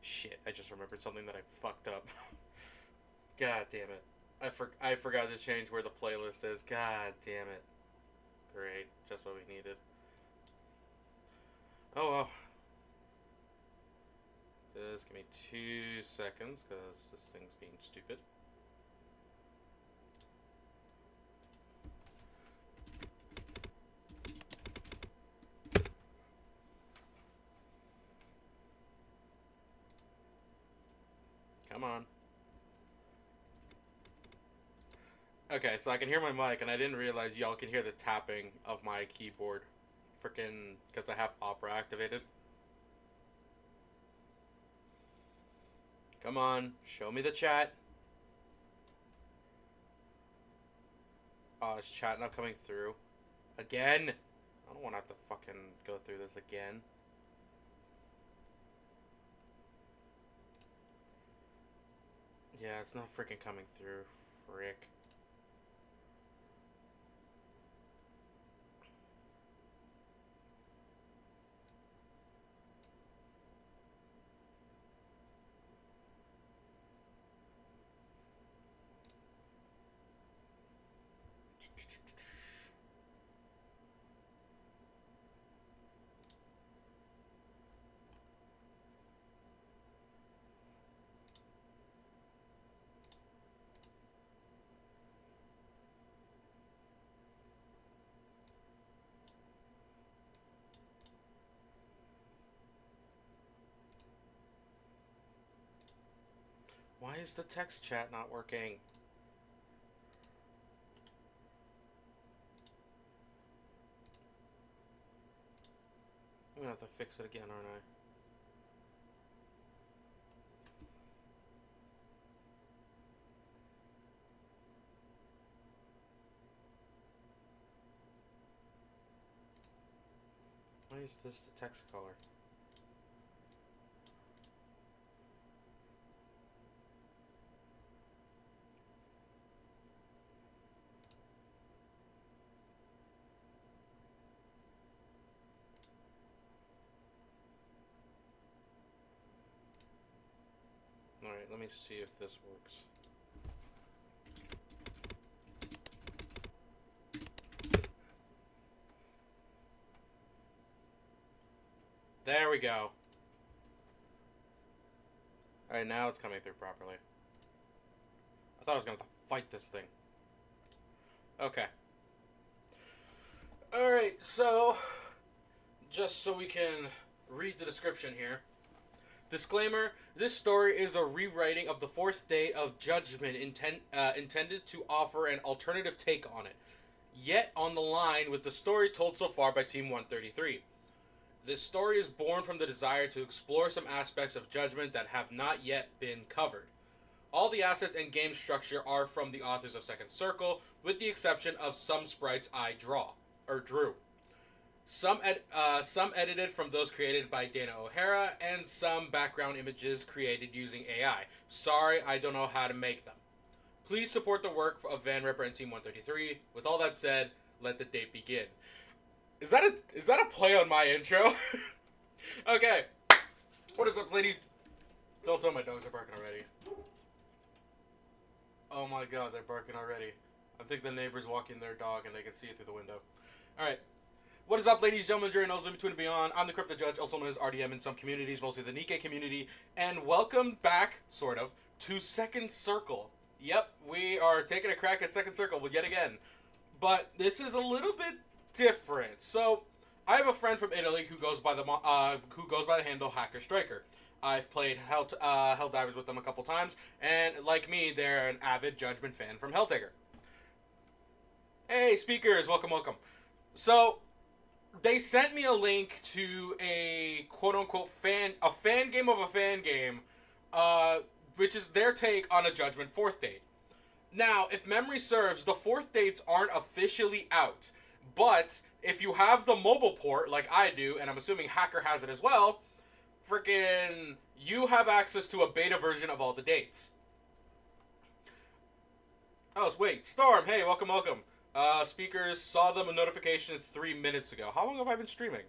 Shit, I just remembered something that I fucked up. God damn it. I forgot to change where the playlist is. God damn it. Great, just what we needed. Oh well. Just give me 2 seconds, because this thing's being stupid. Come on. Okay, so I can hear my mic, and I didn't realize y'all can hear the tapping of my keyboard. Freaking, because I have Opera activated. Come on, show me the chat. Oh, is chat not coming through? Again? I don't want to have to fucking go through this again. Yeah, it's not freaking coming through. Frick. Why is the text chat not working? I'm gonna have to fix it again, aren't I? Why is this the text color? Alright, let me see if this works. There we go. Alright, now it's coming through properly. I thought I was gonna have to fight this thing. Okay. Alright, so just so we can read the description here. Disclaimer, this story is a rewriting of the fourth date of Judgement intended to offer an alternative take on it, yet on the line with the story told so far by Team 133. This story is born from the desire to explore some aspects of Judgement that have not yet been covered. All the assets and game structure are from the authors of Second Circle, with the exception of some sprites I drew. Some edited from those created by Dana O'Hara, and some background images created using AI. Sorry, I don't know how to make them. Please support the work of Van Ripper and Team 133. With all that said, let the date begin. Is that a play on my intro? Okay. What is up, ladies? Don't tell my dogs are barking already. Oh my god, they're barking already. I think the neighbor's walking their dog and they can see it through the window. Alright. What is up, ladies and gentlemen, journals in between and beyond? I'm the Korrupted Judge, also known as RDM in some communities, mostly the Nikkei community, and welcome back, sort of, to Second Circle. Yep, we are taking a crack at Second Circle yet again, but this is a little bit different. So, I have a friend from Italy who goes by the handle HackerStriker. I've played Helldivers with them a couple times, and like me, they're an avid Judgement fan from Helltaker. Hey, speakers, welcome. So, they sent me a link to a quote-unquote fan game of a fan game, which is their take on a Judgement 4th date. Now, if memory serves, the 4th dates aren't officially out, but if you have the mobile port, like I do, and I'm assuming Hacker has it as well, freaking, you have access to a beta version of all the dates. Oh, wait, Storm, hey, welcome. Speakers, saw them a notification 3 minutes ago. How long have I been streaming?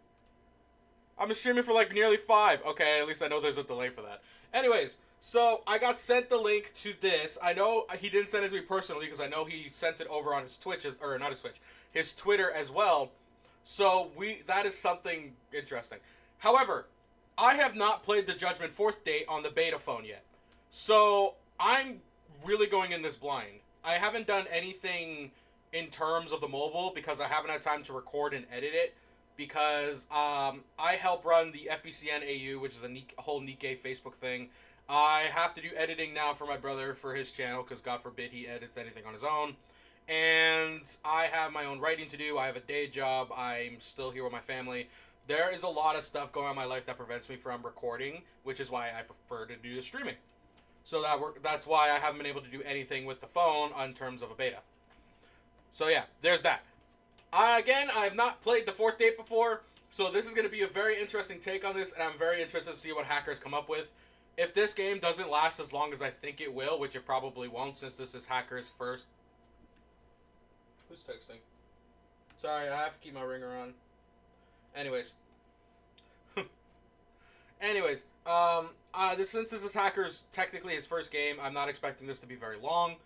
I've been streaming for like nearly 5. Okay, at least I know there's a delay for that. Anyways, so I got sent the link to this. I know he didn't send it to me personally because I know he sent it over on his Twitch, or not his Twitch, his Twitter as well. So that is something interesting. However, I have not played the Judgment 4th date on the beta phone yet. So I'm really going in this blind. I haven't done anything in terms of the mobile because I haven't had time to record and edit it because I help run the FBCN AU, which is a whole Nikkei Facebook thing. I have to do editing now for my brother for his channel because God forbid he edits anything on his own. And I have my own writing to do. I have a day job. I'm still here with my family. There is a lot of stuff going on in my life that prevents me from recording, which is why I prefer to do the streaming. So that's why I haven't been able to do anything with the phone in terms of a beta. So yeah, there's that. Again, I have not played the 4th date before, so this is going to be a very interesting take on this, and I'm very interested to see what hackers come up with. If this game doesn't last as long as I think it will, which it probably won't since this is hackers' first... Who's texting? Sorry, I have to keep my ringer on. Anyways. Since this is hackers technically his first game, I'm not expecting this to be very long,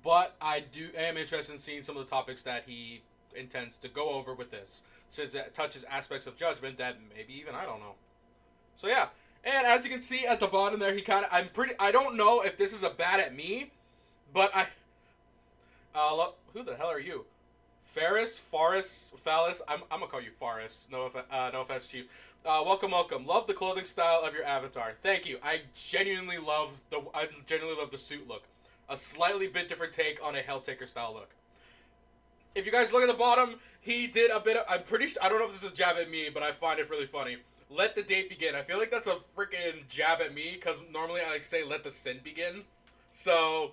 but I am interested in seeing some of the topics that he intends to go over with this, since it touches aspects of Judgment that maybe even I don't know. So yeah, and as you can see at the bottom there, I don't know if this is a bad at me, but who the hell are you? Phallus. I'm gonna call you Faris. No offense, Chief. Welcome. Love the clothing style of your avatar. Thank you. I genuinely love the suit look. A slightly bit different take on a Helltaker style look. If you guys look at the bottom, he did a bit of, I'm pretty sure, I don't know if this is a jab at me, but I find it really funny. Let the date begin. I feel like that's a freaking jab at me, because normally I say let the sin begin. So,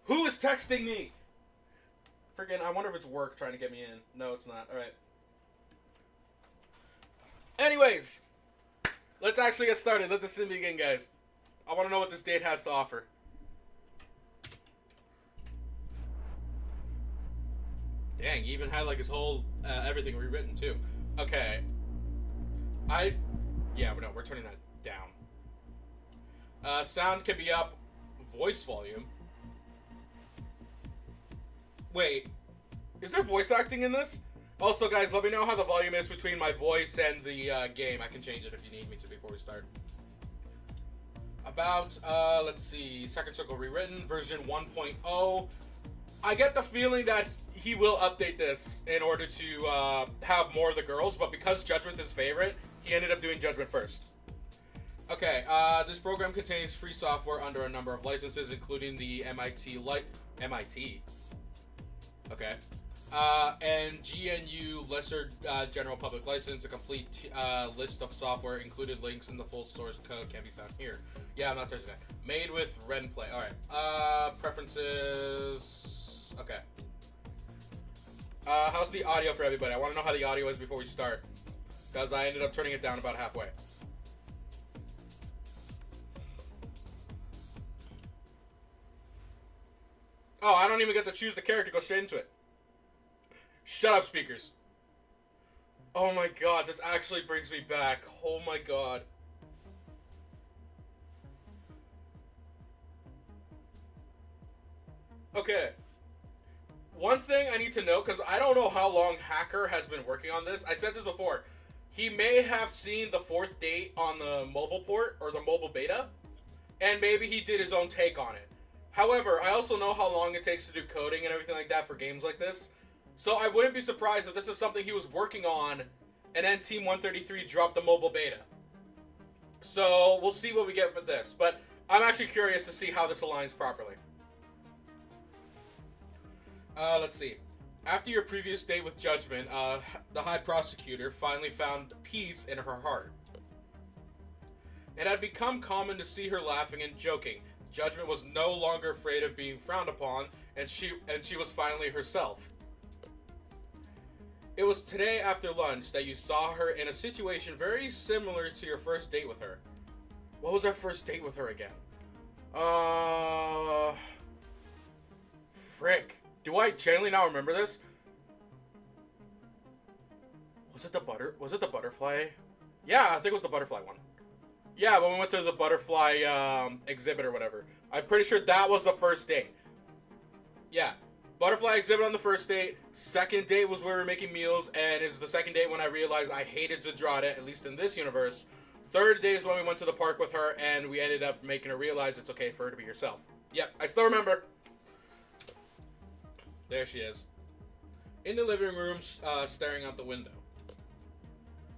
who is texting me? Freaking, I wonder if it's work trying to get me in. No, it's not. Alright. Anyways, let's actually get started. Let the sin begin, guys. I want to know what this date has to offer. Dang, he even had like his whole everything rewritten too. Okay. We're turning that down. Sound can be up. Voice volume. Wait, is there voice acting in this? Also, guys, let me know how the volume is between my voice and the game. I can change it if you need me to before we start. Let's see, Second Circle Rewritten, version 1.0. I get the feeling that he will update this in order to have more of the girls, but because Judgment's his favorite, he ended up doing Judgment first. Okay, this program contains free software under a number of licenses, including the MIT. Okay. And GNU Lesser General Public License. A complete list of software, included links in the full source code, can be found here. Yeah, I'm not touching that. Made with Ren Play. Alright. Preferences. Okay. How's the audio for everybody? I want to know how the audio is before we start, because I ended up turning it down about halfway. Oh, I don't even get to choose the character. Go straight into it. Shut up, speakers. Oh my god, this actually brings me back. Oh my god. Okay. One thing I need to know, because I don't know how long Hacker has been working on this. I said this before. He may have seen the 4th date on the mobile port, or the mobile beta, and maybe he did his own take on it. However, I also know how long it takes to do coding and everything like that for games like this. So I wouldn't be surprised if this is something he was working on, and then Team 133 dropped the mobile beta. So we'll see what we get for this. But I'm actually curious to see how this aligns properly. Let's see. After your previous date with Judgment, the High Prosecutor finally found peace in her heart. It had become common to see her laughing and joking. Judgment was no longer afraid of being frowned upon, and she was finally herself. It was today after lunch that you saw her in a situation very similar to your first date with her. What was our first date with her again? Frick. Do I genuinely now remember this? Was it the butterfly? Yeah, I think it was the butterfly one. Yeah, when we went to the butterfly exhibit or whatever. I'm pretty sure that was the first date. Yeah. Butterfly exhibit on the first date. Second date was where we were making meals, and it's the second date when I realized I hated Zadrada, at least in this universe. Third day is when we went to the park with her, and we ended up making her realize it's okay for her to be herself. Yep, I still remember. There she is. In the living room, staring out the window.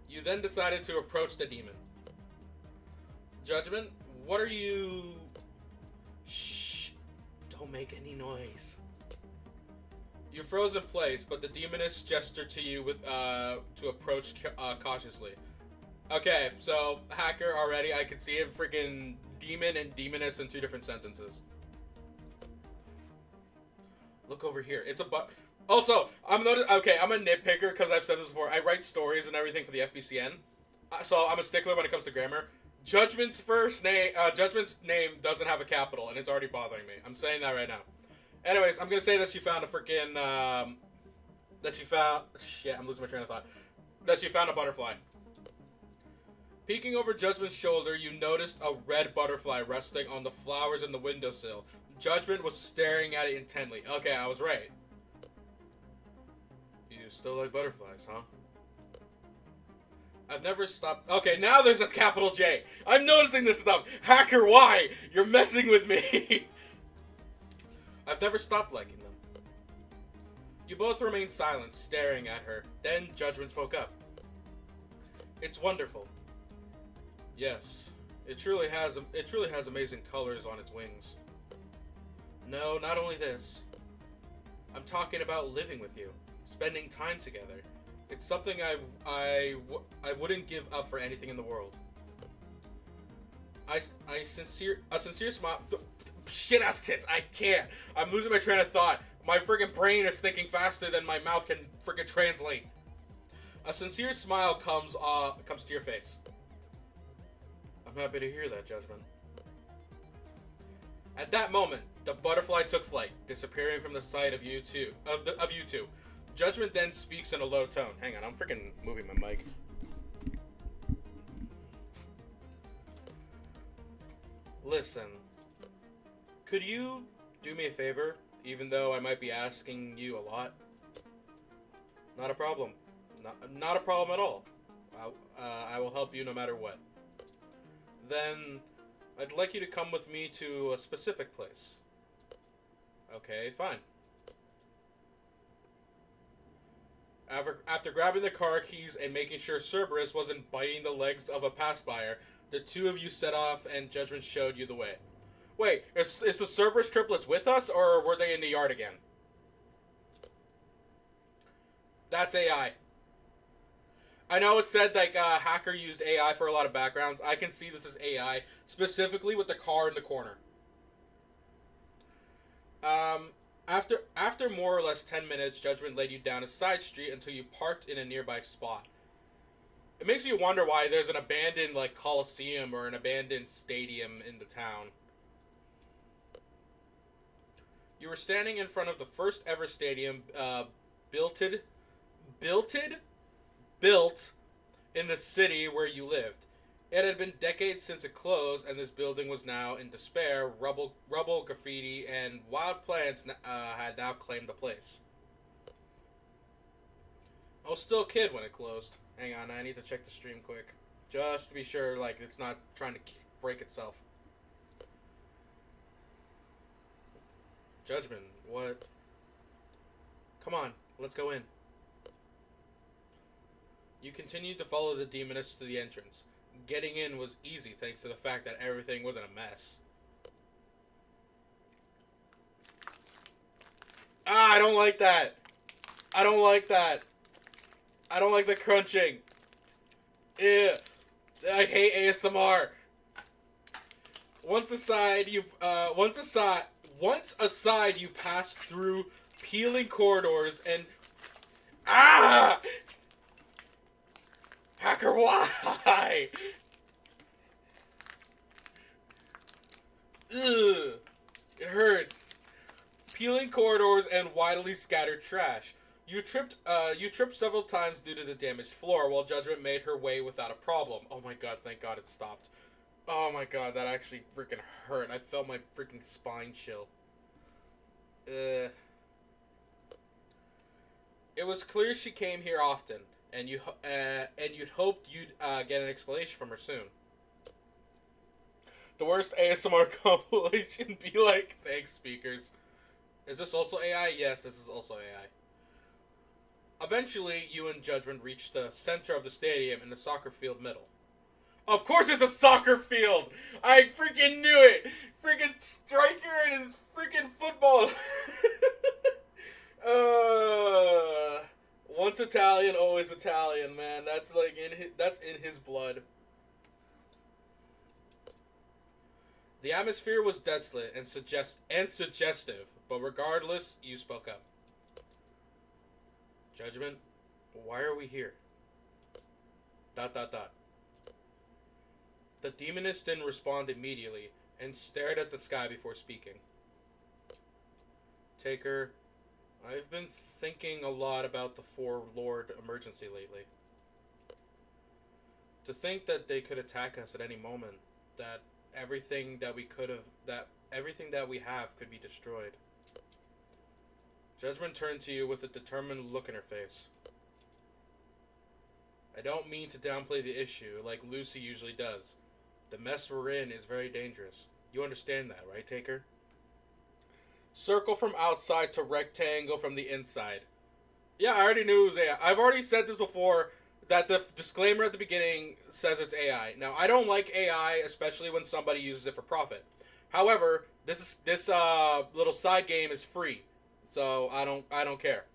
You then decided to approach the demon. Judgment, what are you... Shh. Don't make any noise. You froze in place, but the demoness gestured to you with to approach cautiously. Okay, so hacker already, I can see him freaking demon and demoness in two different sentences. Look over here. It's a Also, I'm a nitpicker because I've said this before. I write stories and everything for the FBCN, so I'm a stickler when it comes to grammar. Judgment's name doesn't have a capital, and it's already bothering me. I'm saying that right now. Anyways, I'm gonna say that she found a freaking shit. I'm losing my train of thought. That she found a butterfly. Peeking over Judgment's shoulder, you noticed a red butterfly resting on the flowers in the windowsill. Judgment was staring at it intently. Okay, I was right. You still like butterflies, huh? I've never stopped... Okay, now there's a capital J. I'm noticing this stuff. Hacker, why? You're messing with me. I've never stopped liking them. You both remained silent, staring at her. Then Judgment spoke up. It's wonderful. Yes, it truly has amazing colors on its wings. No, not only this. I'm talking about living with you, spending time together. It's something I wouldn't give up for anything in the world. A sincere smile. Shit ass tits. I can't. I'm losing my train of thought. My friggin' brain is thinking faster than my mouth can friggin' translate. A sincere smile comes to your face. I'm happy to hear that, Judgment. At that moment, the butterfly took flight, disappearing from the sight of you two. Judgment then speaks in a low tone. Hang on, I'm freaking moving my mic. Listen, could you do me a favor, even though I might be asking you a lot? Not a problem. Not a problem at all. I will help you no matter what. Then, I'd like you to come with me to a specific place. Okay, fine. After grabbing the car keys and making sure Cerberus wasn't biting the legs of a pass-buyer, the two of you set off and Judgment showed you the way. Wait, is the Cerberus triplets with us, or were they in the yard again? That's AI. I know it said, like, Hacker used AI for a lot of backgrounds. I can see this as AI, specifically with the car in the corner. After more or less 10 minutes, Judgment led you down a side street until you parked in a nearby spot. It makes you wonder why there's an abandoned, like, coliseum or an abandoned stadium in the town. You were standing in front of the first ever stadium, built in the city where you lived. It had been decades since it closed, and this building was now in despair. Rubble, graffiti, and wild plants had now claimed the place. I was still a kid when it closed. Hang on, I need to check the stream quick. Just to be sure, like, it's not trying to break itself. Judgment, what? Come on, let's go in. You continued to follow the demoness to the entrance. Getting in was easy thanks to the fact that everything wasn't a mess. Ah, I don't like that. I don't like that. I don't like the crunching. Ew. I hate ASMR. Once aside, you pass through peeling corridors and Hacker, why? Ugh. It hurts. Peeling corridors and widely scattered trash. You tripped several times due to the damaged floor, while Judgment made her way without a problem. Oh my god, thank god it stopped. Oh my god, that actually freaking hurt. I felt my freaking spine chill. It was clear she came here often, and you'd hoped you'd get an explanation from her soon. The worst ASMR compilation be like, thanks, speakers. Is this also AI? Yes, this is also AI. Eventually, you and Judgment reach the center of the stadium in the soccer field middle. Of course it's a soccer field! I freaking knew it! Freaking Striker and his freaking football! Once Italian, always Italian, man. That's like that's in his blood. The atmosphere was desolate and suggestive, but regardless, you spoke up. Judgment, why are we here? ... The demoness didn't respond immediately and stared at the sky before speaking. Taker, I've been thinking a lot about the Four Lord emergency lately. To think that they could attack us at any moment, that everything that we have could be destroyed. Judgment turned to you with a determined look in her face. I don't mean to downplay the issue like Lucy usually does. The mess we're in is very dangerous. You understand that, right, Taker? Circle from outside to rectangle from the inside. Yeah, I already knew it was AI. I've already said this before, that the disclaimer at the beginning says it's AI. Now, I don't like AI, especially when somebody uses it for profit. However, this little side game is free, so I don't care.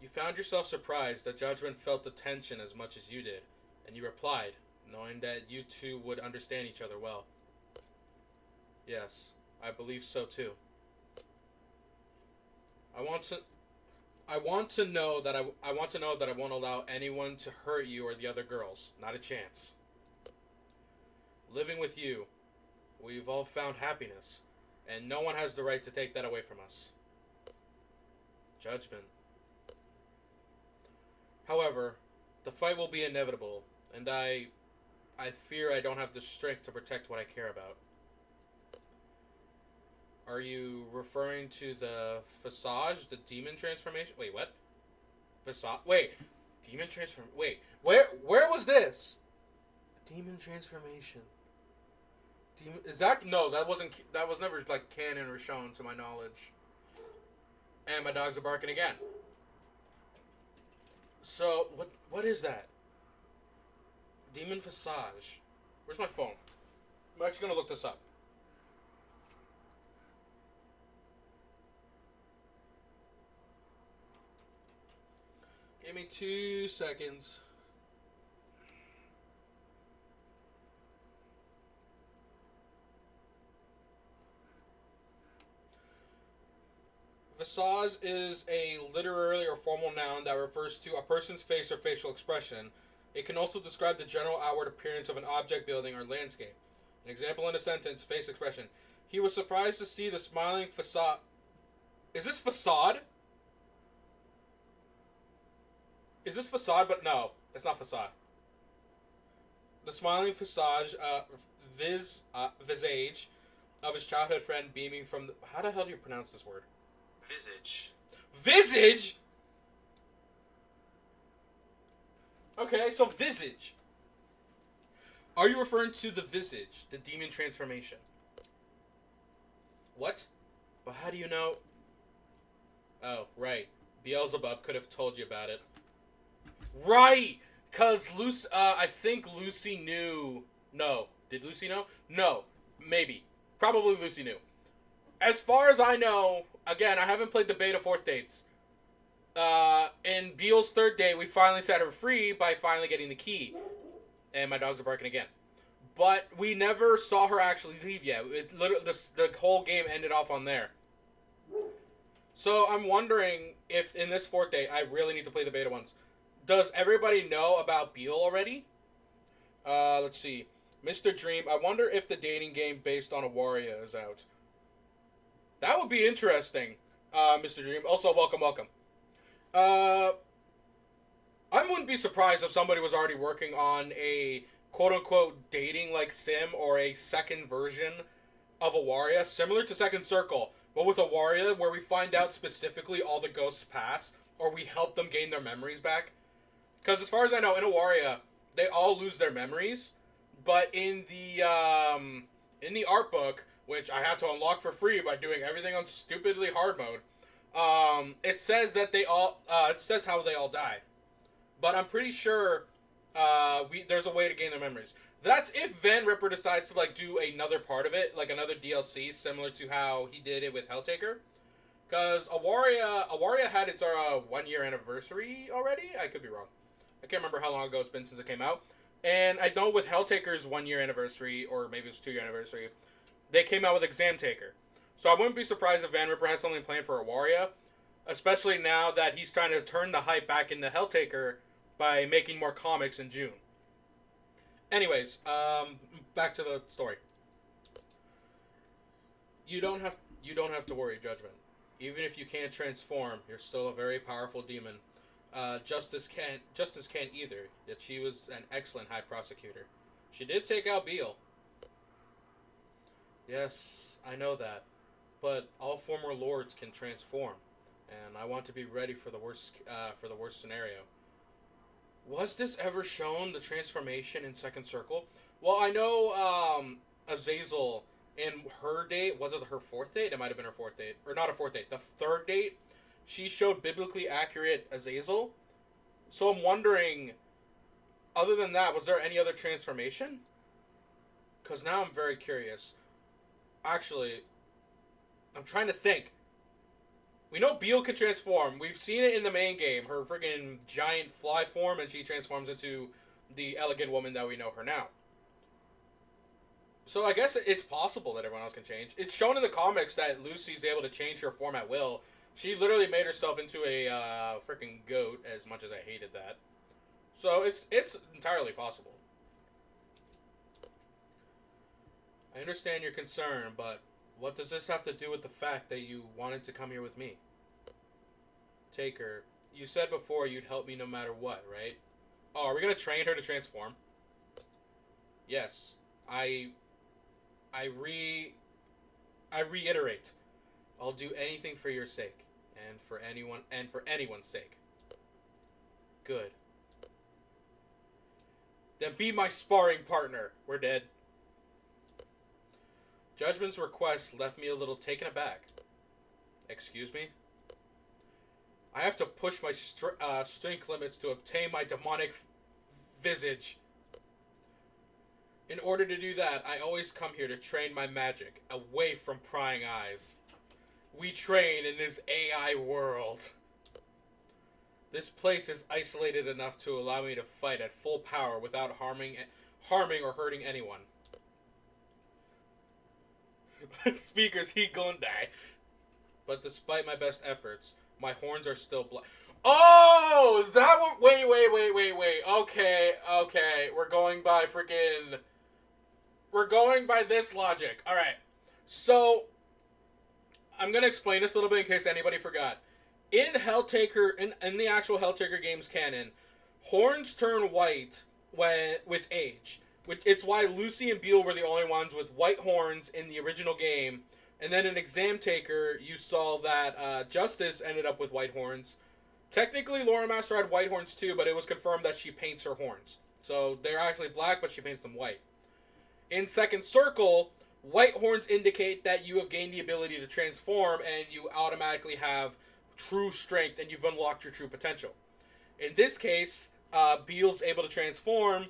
You found yourself surprised that Judgment felt the tension as much as you did, and you replied, knowing that you two would understand each other well. Yes, I believe so too. I want to know that I won't allow anyone to hurt you or the other girls. Not a chance. Living with you, we've all found happiness, and no one has the right to take that away from us. Judgment. However, the fight will be inevitable, and I fear I don't have the strength to protect what I care about. Are you referring to the Visage, the demon transformation? Wait, what? Visage? Wait, demon transform? Wait, where was this? Demon transformation. Demon? Is that no? That was never like canon or shown to my knowledge. And my dogs are barking again. So what is that? Demon Visage. Where's my phone? I'm actually gonna look this up. Give me 2 seconds. Visage is a literary or formal noun that refers to a person's face or facial expression. It can also describe the general outward appearance of an object, building, or landscape. An example in a sentence, face expression. He was surprised to see the smiling facade. Is this facade? Is this facade? But no, it's not facade. The smiling visage of his childhood friend beaming from the... How the hell do you pronounce this word? Visage. Visage? Okay, so visage. Are you referring to the visage, the demon transformation? What? But how do you know? Oh, right. Beelzebub could have told you about it. Right! Because Lucy, I think Lucy knew. No. Did Lucy know? No. Maybe. Probably Lucy knew. As far as I know, again, I haven't played the beta 4th dates. In Beel's 3rd day, we finally set her free by finally getting the key. And my dogs are barking again. But we never saw her actually leave yet. It literally, the whole game ended off on there. So I'm wondering if in this 4th day, I really need to play the beta ones. Does everybody know about Beel already? Let's see. Mr. Dream, I wonder if the dating game based on a warrior is out. That would be interesting, Mr. Dream. Also, welcome, welcome. Uh, I wouldn't be surprised if somebody was already working on a quote-unquote dating-like sim or a second version of Awaria, similar to Second Circle, but with Awaria, where we find out specifically all the ghosts' past, or we help them gain their memories back. Because as far as I know, in Awaria, they all lose their memories, but in the art book, which I had to unlock for free by doing everything on stupidly hard mode, it says that it says how they all died. But I'm pretty sure there's a way to gain their memories. That's if Van Ripper decides to like do another part of it, like another DLC, similar to how he did it with Helltaker. Because Awaria had its 1 year anniversary already. I could be wrong. I can't remember how long ago it's been since it came out. And I know with Helltaker's 1 year anniversary, or maybe it was 2 year anniversary, they came out with Exam Taker. So I wouldn't be surprised if Van Ripper has something planned for Awaria, especially now that he's trying to turn the hype back into Helltaker by making more comics in June. Anyways, back to the story. You don't have to worry, Judgment. Even if you can't transform, you're still a very powerful demon. Justice can't either, yet she was an excellent high prosecutor. She did take out Beale. Yes, I know that. But all former lords can transform, and I want to be ready for the worst scenario. Was this ever shown, the transformation in Second Circle? Well, I know Azazel in her date, was it her fourth date? It might have been her fourth date. Or not her fourth date, the third date, she showed biblically accurate Azazel. So I'm wondering, other than that, was there any other transformation? Because now I'm very curious. Actually, I'm trying to think. We know Beale can transform. We've seen it in the main game. Her friggin' giant fly form, and she transforms into the elegant woman that we know her now. So I guess it's possible that everyone else can change. It's shown in the comics that Lucy's able to change her form at will. She literally made herself into a freaking goat, as much as I hated that. So it's entirely possible. I understand your concern, but what does this have to do with the fact that you wanted to come here with me? Taker, you said before you'd help me no matter what, right? Oh, are we gonna train her to transform? Yes. I reiterate. I'll do anything for your sake, and for anyone's sake. Good. Then be my sparring partner. We're dead. Judgment's request left me a little taken aback. Excuse me? I have to push my strength limits to obtain my demonic visage. In order to do that, I always come here to train my magic, away from prying eyes. We train in this AI world. This place is isolated enough to allow me to fight at full power without harming or hurting anyone. Speakers, he gonna die. But despite my best efforts, my horns are still black. Oh, is that what? Wait. Okay. We're going by this logic. All right. So I'm gonna explain this a little bit in case anybody forgot. In Helltaker, in the actual Helltaker games canon, horns turn white with age. It's why Lucy and Beale were the only ones with white horns in the original game. And then in Exam Taker, you saw that Justice ended up with white horns. Technically, Laura Master had white horns too, but it was confirmed that she paints her horns. So they're actually black, but she paints them white. In Second Circle, white horns indicate that you have gained the ability to transform, and you automatically have true strength, and you've unlocked your true potential. In this case, Beale's able to transform.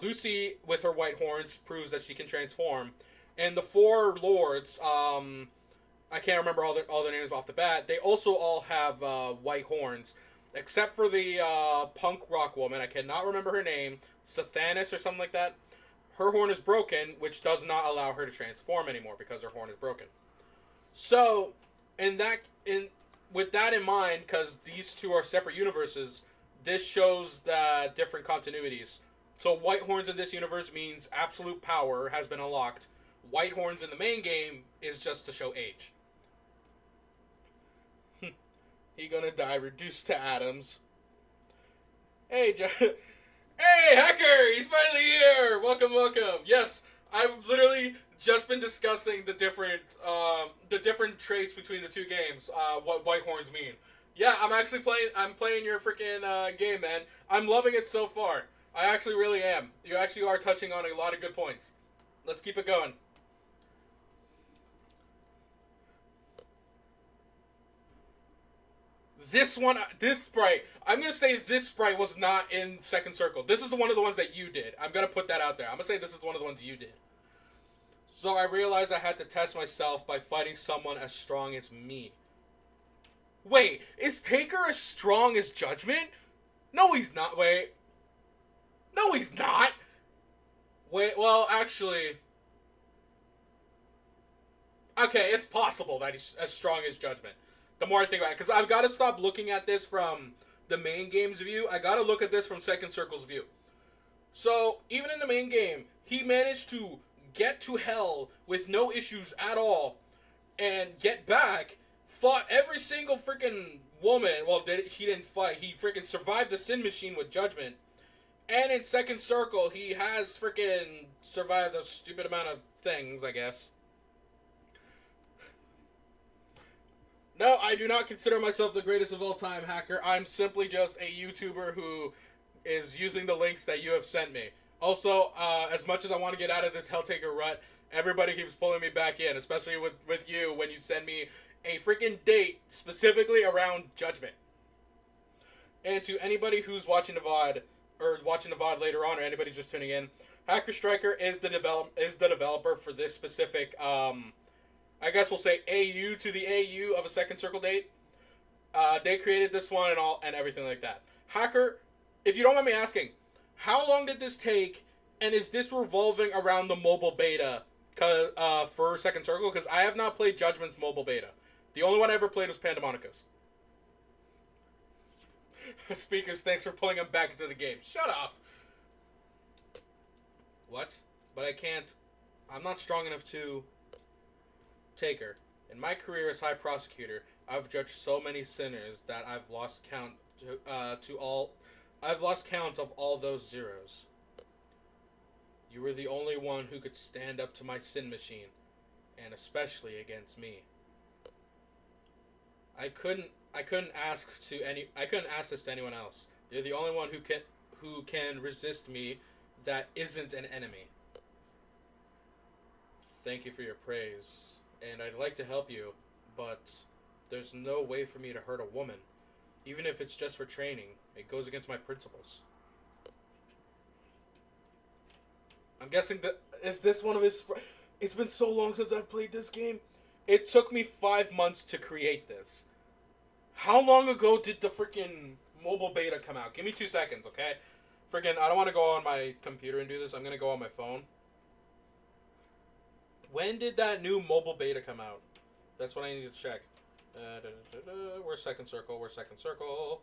Lucy, with her white horns, proves that she can transform. And the four lords, I can't remember all their names off the bat, they also all have white horns. Except for the punk rock woman, I cannot remember her name, Sathanis or something like that. Her horn is broken, which does not allow her to transform anymore because her horn is broken. So, with that in mind, because these two are separate universes, this shows the different continuities. So white horns in this universe means absolute power has been unlocked. White horns in the main game is just to show age. He gonna die reduced to atoms. Hey, hey, Hacker! He's finally here! Welcome, welcome. Yes, I've literally just been discussing the different traits between the two games. What white horns mean. Yeah, I'm playing your freaking game, man. I'm loving it so far. I actually really am. You actually are touching on a lot of good points. Let's keep it going. This sprite, I'm going to say this sprite was not in Second Circle. This is one of the ones that you did. I'm going to put that out there. I'm going to say this is one of the ones you did. So I realized I had to test myself by fighting someone as strong as me. Wait, is Taker as strong as Judgement? No, he's not. Wait. No, he's not. Wait, well, actually... Okay, it's possible that he's as strong as Judgement. The more I think about it, because I've got to stop looking at this from the main game's view. I got to look at this from Second Circle's view. So, even in the main game, he managed to get to hell with no issues at all, and get back, fought every single freaking woman. Well, he didn't fight. He freaking survived the Sin Machine with Judgement. And in Second Circle, he has freaking survived a stupid amount of things, I guess. No, I do not consider myself the greatest of all time, Hacker. I'm simply just a YouTuber who is using the links that you have sent me. Also, as much as I want to get out of this Helltaker rut, everybody keeps pulling me back in, especially with you when you send me a freaking date specifically around Judgement. And to anybody who's watching the VOD, or watching the VOD later on, or anybody just tuning in, HackerStriker is the developer for this specific, I guess we'll say AU to the AU of a Second Circle date. They created this one and everything like that. Hacker, if you don't mind me asking, how long did this take, and is this revolving around the mobile beta for Second Circle? Because I have not played Judgment's mobile beta. The only one I ever played was Pandemonica's. Speakers, thanks for pulling him back into the game. Shut up! What? But I can't... I'm not strong enough to... Taker. In my career as High Prosecutor, I've judged so many sinners that I've lost count I've lost count of all those zeros. You were the only one who could stand up to my sin machine, and especially against me. I couldn't ask this to anyone else. You're the only one who can resist me that isn't an enemy. Thank you for your praise. And I'd like to help you, but there's no way for me to hurt a woman. Even if it's just for training, it goes against my principles. I'm guessing that... Is this one of his... It's been so long since I've played this game. It took me 5 months to create this. How long ago did the freaking mobile beta come out? Give me 2 seconds, okay? Freaking, I don't want to go on my computer and do this. I'm going to go on my phone. When did that new mobile beta come out? That's what I need to check. Where's Second Circle? Where's Second Circle?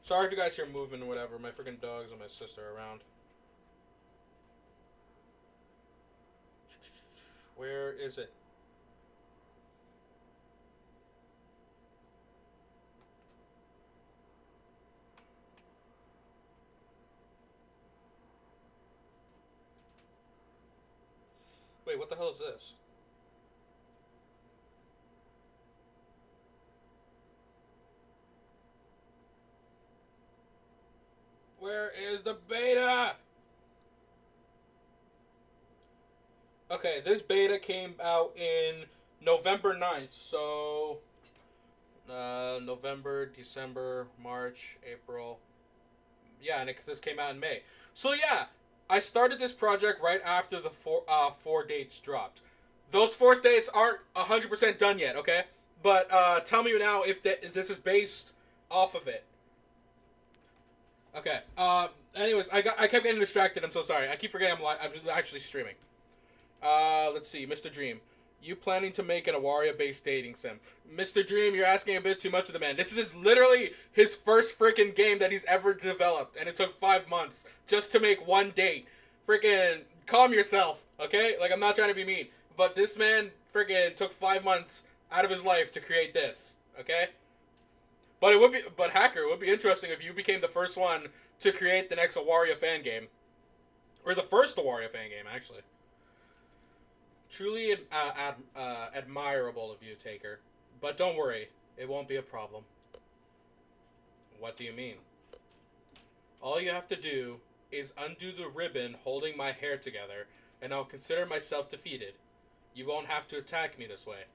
Sorry if you guys hear movement or whatever. My freaking dogs and my sister are around. Where is it? Wait, what the hell is this? Where is the beta? Okay, this beta came out in November 9th, so... November, December, March, April... Yeah, and this came out in May. So yeah, I started this project right after the four dates dropped. Those 4 dates aren't 100% done yet, okay? But tell me now if this is based off of it. Okay. Anyways, I kept getting distracted. I'm so sorry. I keep forgetting I'm actually streaming. Let's see, Mr. Dream. You planning to make an Awaria-based dating sim? Mr. Dream, you're asking a bit too much of the man. This is literally his first freaking game that he's ever developed, and it took 5 months just to make 1 date. Freaking calm yourself, okay? Like, I'm not trying to be mean, but this man freaking took 5 months out of his life to create this, okay? But it would be, but Hacker, it would be interesting if you became the first one to create the next Awaria fan game. Or the first Awaria fan game, actually. Truly admirable of you, Taker. But don't worry, it won't be a problem. What do you mean? All you have to do is undo the ribbon holding my hair together, and I'll consider myself defeated. You won't have to attack me this way.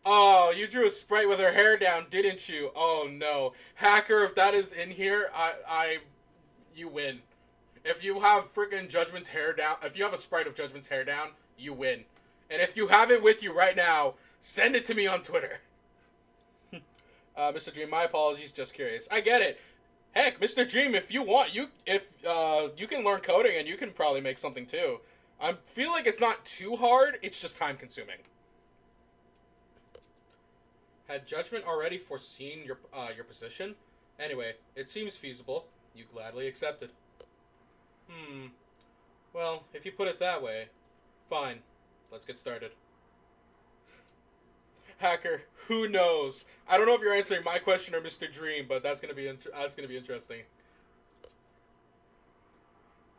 Oh, you drew a sprite with her hair down, didn't you? Oh no. Hacker, if that is in here, you win. If you have freaking Judgment's hair down, if you have a sprite of Judgment's hair down, you win. And if you have it with you right now, send it to me on Twitter. Mr. Dream, my apologies, just curious. I get it. Heck, Mr. Dream, if you want, you can learn coding and you can probably make something too. I feel like it's not too hard, it's just time consuming. Had Judgment already foreseen your position? Anyway, it seems feasible. You gladly accepted. Well, if you put it that way, fine. Let's get started. Hacker, who knows? I don't know if you're answering my question or Mr. Dream, but that's gonna be interesting.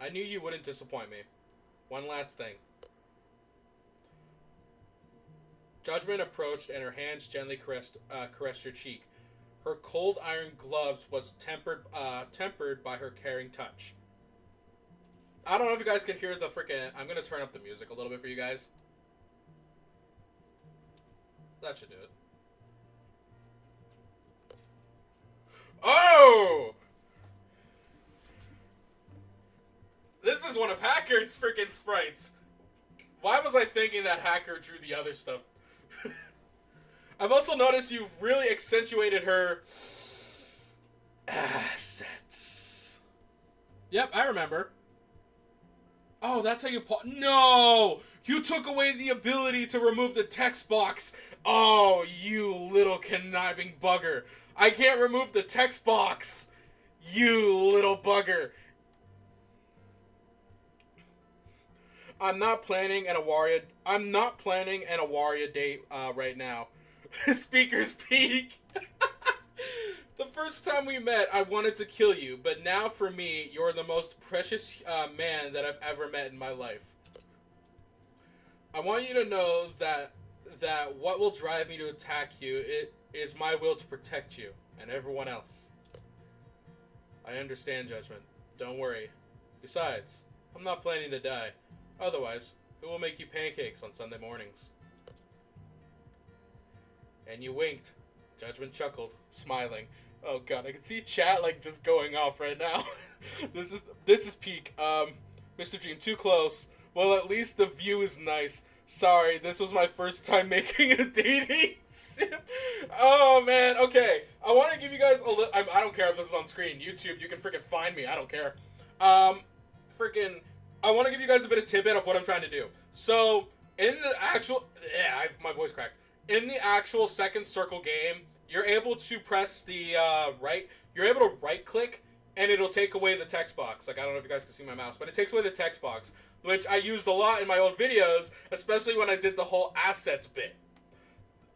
I knew you wouldn't disappoint me. One last thing. Judgment approached, and her hands gently caressed your cheek. Her cold iron gloves was tempered by her caring touch. I don't know if you guys can hear the freaking... I'm gonna turn up the music a little bit for you guys. That should do it. Oh! This is one of Hacker's freaking sprites. Why was I thinking that Hacker drew the other stuff? I've also noticed you've really accentuated her assets. Yep, I remember. Oh, that's how you No! You took away the ability to remove the text box. Oh, you little conniving bugger. I can't remove the text box. You little bugger. I'm not planning an Awaria date right now. Speakers peak. The first time we met, I wanted to kill you, but now for me, you're the most precious man that I've ever met in my life. I want you to know that what will drive me to attack you is my will to protect you and everyone else. I understand, Judgment. Don't worry. Besides, I'm not planning to die. Otherwise, who will make you pancakes on Sunday mornings? And you winked. Judgment chuckled, smiling. Oh god, I can see chat like just going off right now. This is peak. Mr. Dream, too close. Well, at least the view is nice. Sorry, this was my first time making a dating sim. Oh man, okay. I want to give you guys a little. I don't care if this is on screen. YouTube, you can freaking find me. I don't care. I want to give you guys a bit of tidbit of what I'm trying to do. So, in the actual... Yeah, my voice cracked. In the actual second circle game, you're able to press the You're able to right-click, and it'll take away the text box. Like, I don't know if you guys can see my mouse, but it takes away the text box, which I used a lot in my old videos, especially when I did the whole assets bit.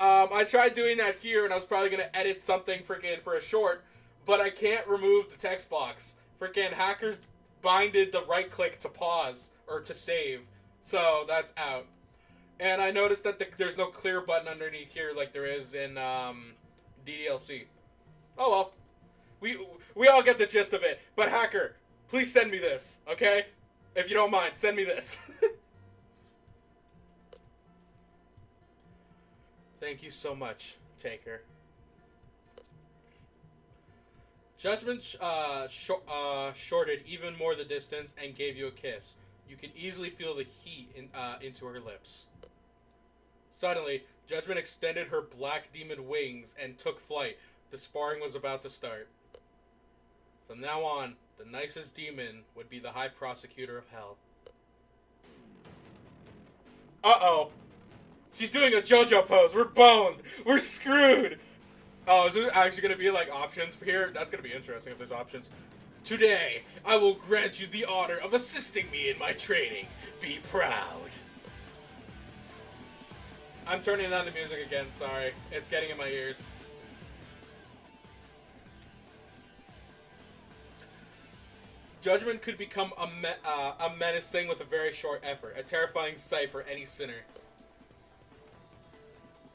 I tried doing that here, and I was probably going to edit something freaking for a short, but I can't remove the text box. Freaking Hacker binded the right click to pause or to save, so that's out. And I noticed that there's no clear button underneath here like there is in DDLC. Oh well, we all get the gist of it. But Hacker, please send me this, okay? If you don't mind, send me this. Thank you so much, Taker. Judgment shorted even more the distance and gave you a kiss. You can easily feel the heat into her lips. Suddenly, Judgment extended her black demon wings and took flight. The sparring was about to start. From now on, the nicest demon would be the High Prosecutor of Hell. Uh-oh. She's doing a JoJo pose. We're boned. We're screwed. Oh, is there actually going to be, like, options for here? That's going to be interesting if there's options. Today, I will grant you the honor of assisting me in my training. Be proud. I'm turning down the music again, sorry. It's getting in my ears. Judgment could become a menacing with a very short effort, a terrifying sight for any sinner.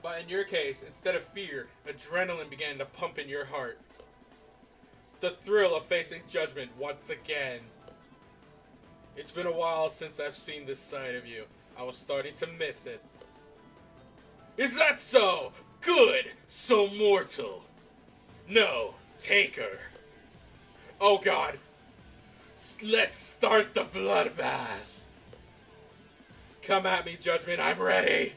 But in your case, instead of fear, adrenaline began to pump in your heart. The thrill of facing Judgment once again. It's been a while since I've seen this side of you. I was starting to miss it. Is that so? Good! So mortal! No, Taker. Oh god. Let's start the bloodbath. Come at me, Judgment. I'm ready.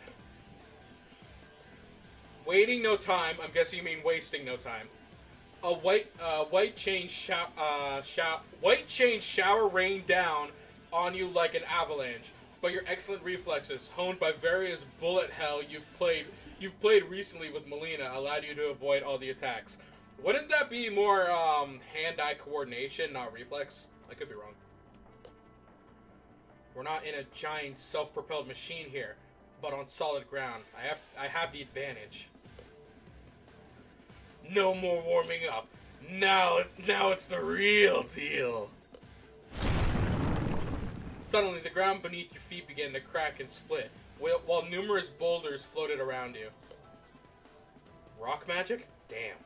Waiting no time. I'm guessing you mean wasting no time. A white chain shower rained down on you like an avalanche. But your excellent reflexes, honed by various bullet hell you've played recently with Melina, allowed you to avoid all the attacks. Wouldn't that be more hand-eye coordination, not reflex? I could be wrong. We're not in a giant self-propelled machine here, but on solid ground. I have the advantage. No more warming up. Now it's the real deal. Suddenly, the ground beneath your feet began to crack and split, while numerous boulders floated around you. Rock magic? Damn.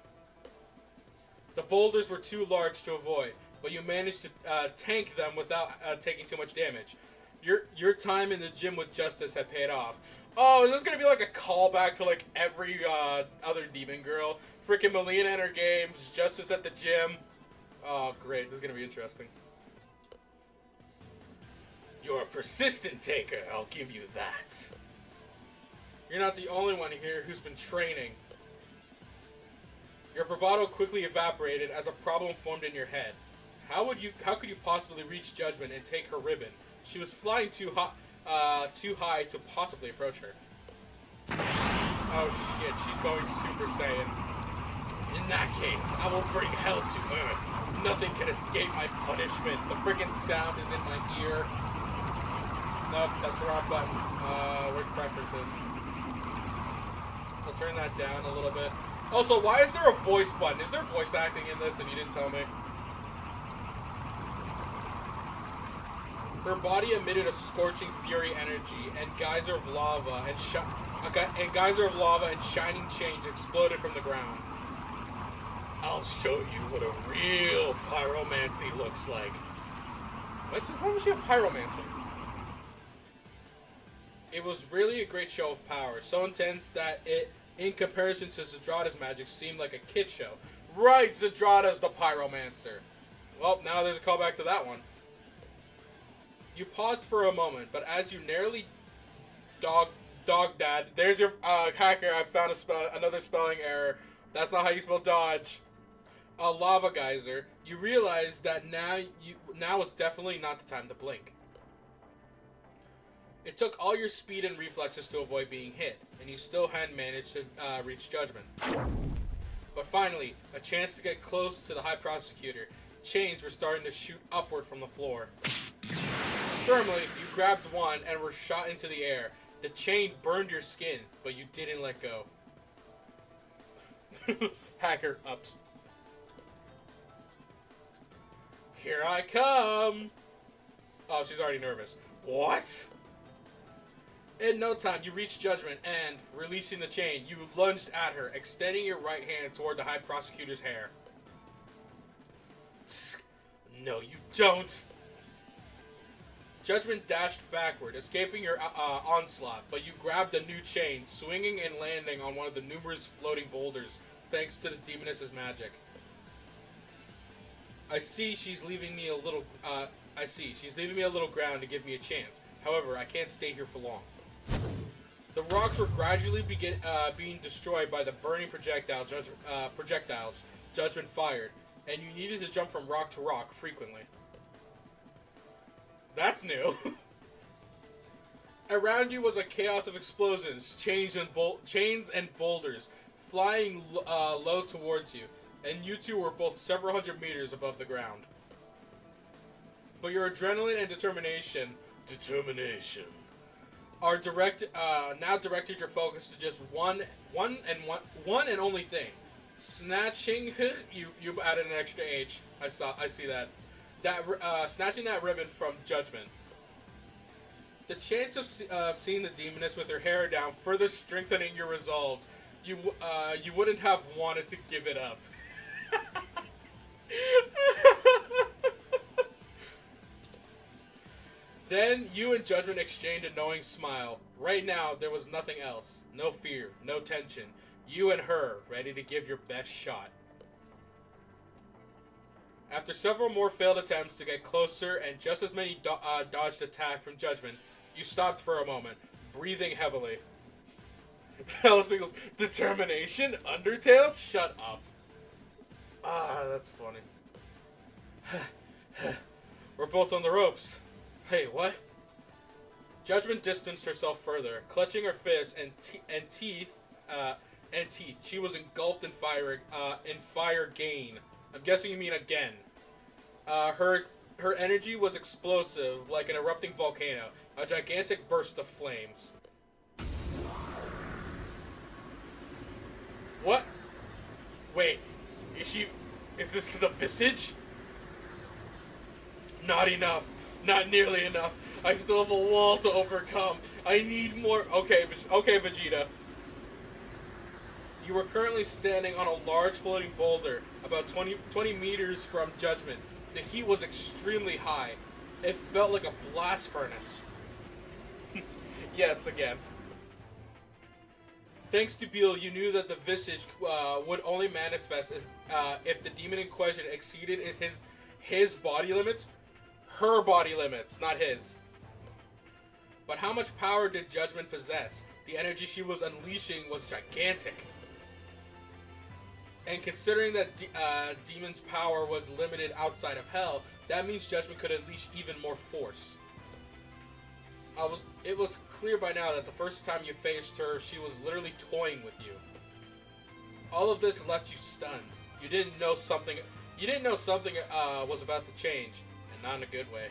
The boulders were too large to avoid, but you managed to tank them without taking too much damage. Your time in the gym with Justice had paid off. Oh, is this gonna be like a callback to like every other demon girl? Freaking Melina in her games, Justice at the gym. Oh, great. This is gonna be interesting. You're a persistent Taker, I'll give you that. You're not the only one here who's been training. Your bravado quickly evaporated as a problem formed in your head. How could you possibly reach Judgment and take her ribbon? She was flying too high to possibly approach her. Oh shit, she's going Super Saiyan. In that case, I will bring hell to earth. Nothing can escape my punishment. The freaking sound is in my ear. Nope, that's the wrong button. Where's preferences? I'll turn that down a little bit. Also, why is there a voice button? Is there voice acting in this and you didn't tell me? Her body emitted a scorching fury energy, and geyser of lava and shining chains exploded from the ground. I'll show you what a real pyromancy looks like. Wait, since when was she a pyromancer? It was really a great show of power, so intense that it, in comparison to Zedrada's magic, seemed like a kid show. Right, Zedrada's the pyromancer. Well, now there's a callback to that one. You paused for a moment, but as you narrowly dog dad, there's your hacker. I found another spelling error. That's not how you spell dodge. A lava geyser. You realize that now is definitely not the time to blink. It took all your speed and reflexes to avoid being hit, and you still hadn't managed to reach Judgment. But finally, a chance to get close to the High Prosecutor. Chains were starting to shoot upward from the floor. Firmly, you grabbed one and were shot into the air. The chain burned your skin, but you didn't let go. Hacker ups. Here I come! Oh, she's already nervous. What? In no time, you reached Judgment and, releasing the chain, you lunged at her, extending your right hand toward the High Prosecutor's hair. No, you don't! Judgment dashed backward, escaping your onslaught, but you grabbed a new chain, swinging and landing on one of the numerous floating boulders, thanks to the demoness's magic. I see she's leaving me a little ground to give me a chance. However, I can't stay here for long. The rocks were gradually being destroyed by the burning projectiles Judgment fired, and you needed to jump from rock to rock frequently. That's new. Around you was a chaos of explosions, chains and boulders, flying low towards you, and you two were both several hundred meters above the ground. But your adrenaline and determination are now directed your focus to just one and only thing: snatching. You added an extra H. I see that. snatching that ribbon from Judgment. The chance of seeing the demoness with her hair down, further strengthening your resolve. You wouldn't have wanted to give it up. Then you and Judgment exchanged a knowing smile. Right now, there was nothing else. No fear, no tension. You and her, ready to give your best shot. After several more failed attempts to get closer and just as many dodged attack from Judgment, you stopped for a moment, breathing heavily. Alice goes, determination? Undertale? Shut up. Ah, that's funny. We're both on the ropes. Hey, what? Judgment distanced herself further, clutching her fists and teeth. She was engulfed in fire gain. I'm guessing you mean again. Her energy was explosive, like an erupting volcano, a gigantic burst of flames. What? Wait, is this the visage? Not enough. Not nearly enough. I still have a wall to overcome. I need more. Okay, Vegeta. You were currently standing on a large floating boulder, about 20 meters from Judgment. The heat was extremely high. It felt like a blast furnace. Yes, again. Thanks to Beal, you knew that the visage would only manifest if the demon in question exceeded his body limits. Her body limits, not his. But how much power did Judgment possess? The energy she was unleashing was gigantic. And considering that Demon's power was limited outside of Hell, that means Judgment could unleash even more force. It was clear by now that the first time you faced her, she was literally toying with you. All of this left you stunned. You didn't know something was about to change, and not in a good way.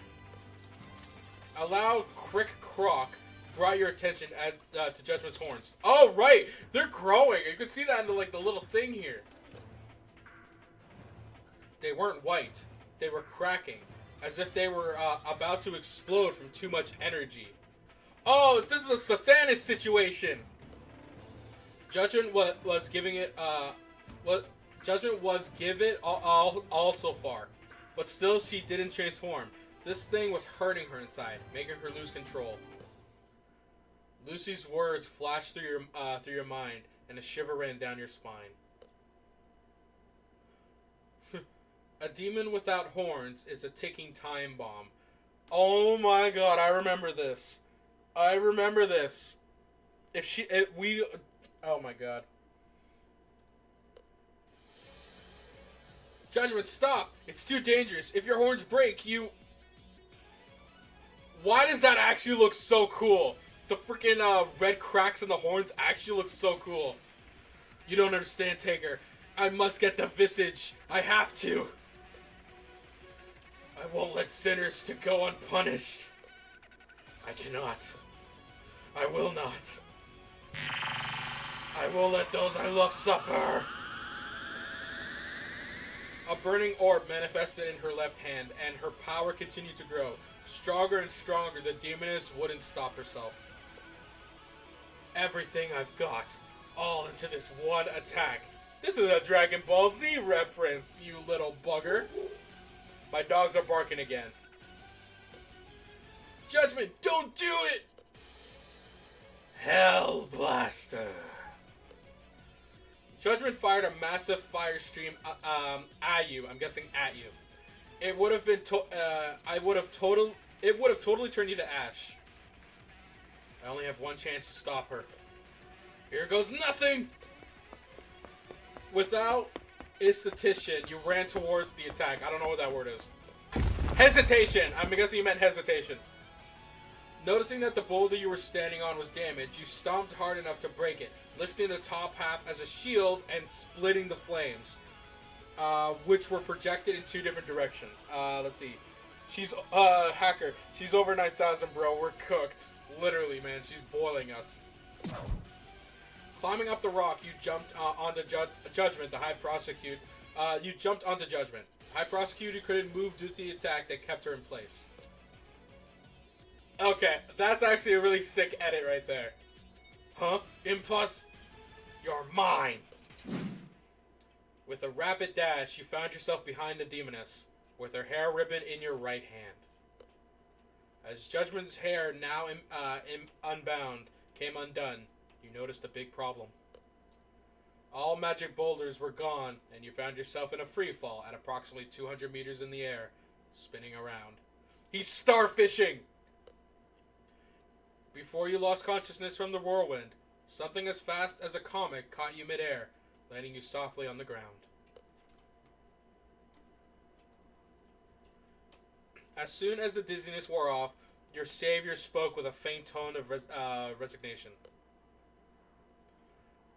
A loud crick croak brought your attention to Judgment's horns. Oh right, they're growing. You can see that in the little thing here. They weren't white. They were cracking, as if they were about to explode from too much energy. Oh, this is a Sathanis situation. Judgment was giving it Judgment was give it all so far, but still she didn't transform. This thing was hurting her inside, making her lose control. Lucy's words flashed through your mind, and a shiver ran down your spine. A demon without horns is a ticking time bomb. Oh my god, I remember this. Oh my god. Judgment, stop! It's too dangerous. If your horns break, you... Why does that actually look so cool? The freaking red cracks in the horns actually look so cool. You don't understand, Taker. I must get the visage. I have to. I won't let sinners to go unpunished. I cannot. I will not. I will let those I love suffer. A burning orb manifested in her left hand, and her power continued to grow. Stronger and stronger, the demoness wouldn't stop herself. Everything I've got, all into this one attack. This is a Dragon Ball Z reference, you little bugger. My dogs are barking again. Judgment, don't do it! Hell Blaster. Judgment fired a massive fire stream at you. I'm guessing at you. It would have been it would have totally turned you to ash. I only have one chance to stop her. Here goes nothing. Without hesitation, you ran towards the attack. I don't know what that word is. Hesitation. I'm guessing you meant hesitation. Noticing that the boulder you were standing on was damaged, you stomped hard enough to break it, lifting the top half as a shield and splitting the flames, which were projected in two different directions. Let's see. She's, Hacker, she's over 9,000, bro. We're cooked. Literally, man. She's boiling us. Climbing up the rock, you jumped onto Judgment, the High Prosecute. You jumped onto Judgment. High Prosecutor couldn't move due to the attack that kept her in place. Okay, that's actually a really sick edit right there. Huh? Impost... You're mine! With a rapid dash, you found yourself behind the demoness, with her hair ribbon in your right hand. As Judgment's hair, now unbound, came undone, you noticed a big problem. All magic boulders were gone, and you found yourself in a free fall at approximately 200 meters in the air, spinning around. He's starfishing! Before you lost consciousness from the whirlwind, something as fast as a comet caught you midair, landing you softly on the ground. As soon as the dizziness wore off, your savior spoke with a faint tone of resignation.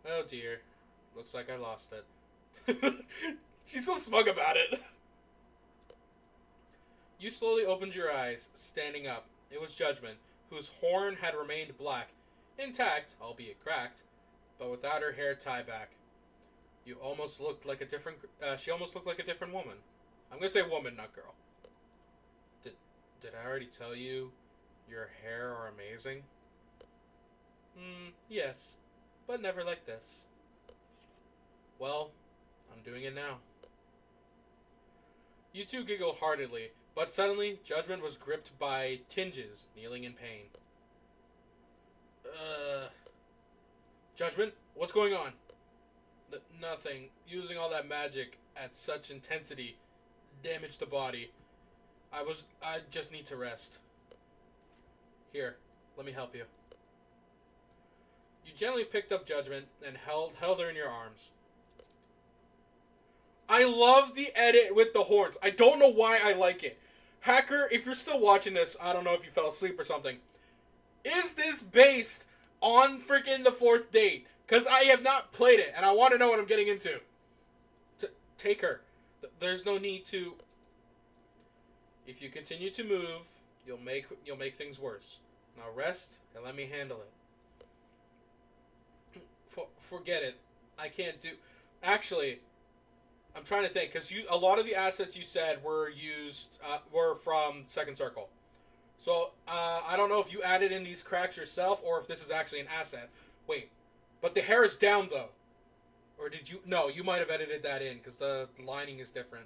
Oh dear. Looks like I lost it. She's so smug about it. You slowly opened your eyes, standing up. It was Judgment, whose horn had remained black, intact, albeit cracked, but without her hair tied back. You almost looked like a different. She almost looked like a different woman. I'm gonna say woman, not girl. Did I already tell you your hair are amazing? Yes, but never like this. Well, I'm doing it now. You two giggled heartedly, but suddenly Judgment was gripped by tinges, kneeling in pain. Judgment, what's going on? Nothing. Using all that magic at such intensity damaged the body. I just need to rest. Here, let me help you. You gently picked up Judgment and held her in your arms. I love the edit with the horns. I don't know why I like it. Hacker, if you're still watching this, I don't know if you fell asleep or something. Is this based on freaking the fourth date? Because I have not played it, and I want to know what I'm getting into. Take her. There's no need to... If you continue to move, you'll make things worse. Now rest and let me handle it. Forget it. I can't do... Actually, I'm trying to think, because a lot of the assets you said were from Second Circle. So, I don't know if you added in these cracks yourself, or if this is actually an asset. Wait, but the hair is down, though. Or did you... No, you might have edited that in, because the lining is different.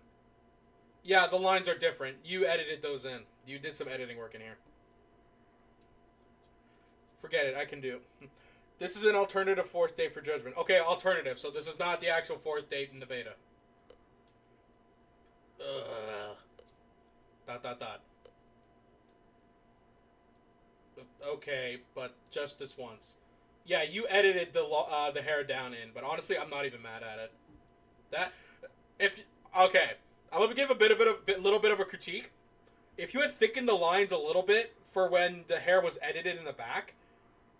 Yeah, the lines are different. You edited those in. You did some editing work in here. Forget it, I can do it. This is an alternative fourth date for Judgment. Okay, alternative, so this is not the actual fourth date in the beta. Ugh. ... Okay, but just this once. Yeah, you edited the hair down in, but honestly, I'm not even mad at it. Okay, I'm gonna give a little bit of a critique. If you had thickened the lines a little bit for when the hair was edited in the back,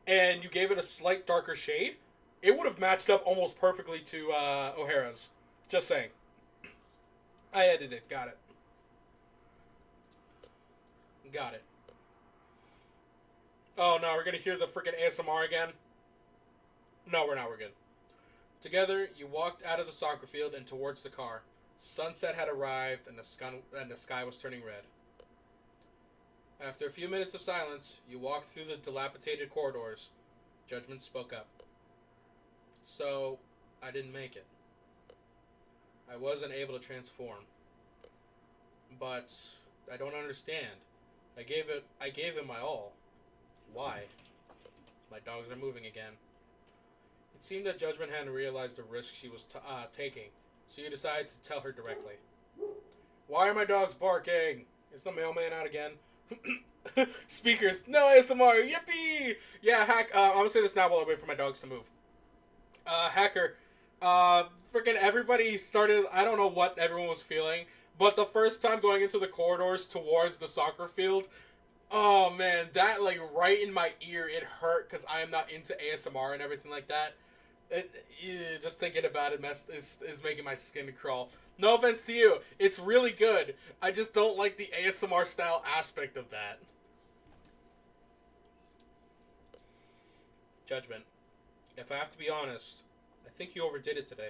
and you gave it a slight darker shade, it would have matched up almost perfectly to O'Hara's. Just saying. I edited. Got it. Got it. Oh no, we're gonna hear the freaking ASMR again? No, we're not. We're good. Together, you walked out of the soccer field and towards the car. Sunset had arrived, and the sky was turning red. After a few minutes of silence, you walked through the dilapidated corridors. Judgment spoke up. So, I didn't make it. I wasn't able to transform. But I don't understand. I gave him my all. Why? My dogs are moving again. It seemed that Judgment hadn't realized the risk she was taking, so you decided to tell her directly. Why are my dogs barking? Is the mailman out again? Speakers, no ASMR, yippee! Yeah, I'm gonna say this now while I wait for my dogs to move. Hacker, freaking everybody started, I don't know what everyone was feeling, but the first time going into the corridors towards the soccer field, oh man, that like right in my ear, it hurt because I am not into ASMR and everything like that. Just thinking about it is making my skin crawl. No offense to you, it's really good. I just don't like the ASMR style aspect of that. Judgment. If I have to be honest, I think you overdid it today.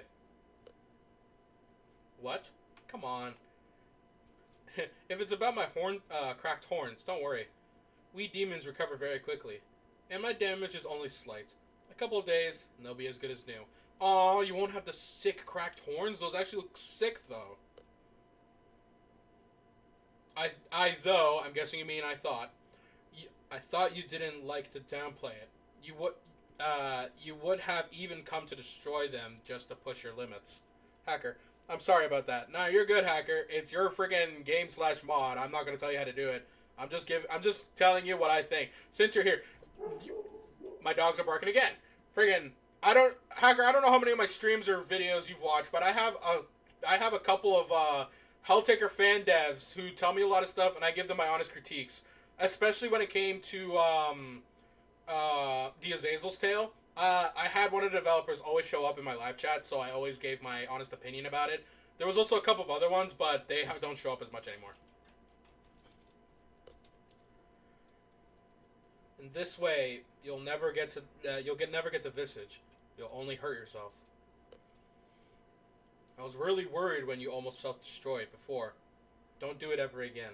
What? Come on. If it's about my cracked horns, don't worry. We demons recover very quickly. And my damage is only slight. A couple of days, and they'll be as good as new. Aw, you won't have the sick cracked horns? Those actually look sick, though. I'm guessing you mean I thought. I thought you didn't like to downplay it. You would have even come to destroy them just to push your limits. Hacker, I'm sorry about that. No, you're good, Hacker. It's your friggin' game/mod. I'm not gonna tell you how to do it. I'm just telling you what I think. Since you're here, my dogs are barking again. Friggin', Hacker, I don't know how many of my streams or videos you've watched, but I have a couple of Helltaker fan devs who tell me a lot of stuff, and I give them my honest critiques. Especially when it came to the Azazel's Tale. I had one of the developers always show up in my live chat, so I always gave my honest opinion about it. There was also a couple of other ones, but they don't show up as much anymore. In this way, you'll never get the visage. You'll only hurt yourself. I was really worried when you almost self-destroyed before. Don't do it ever again.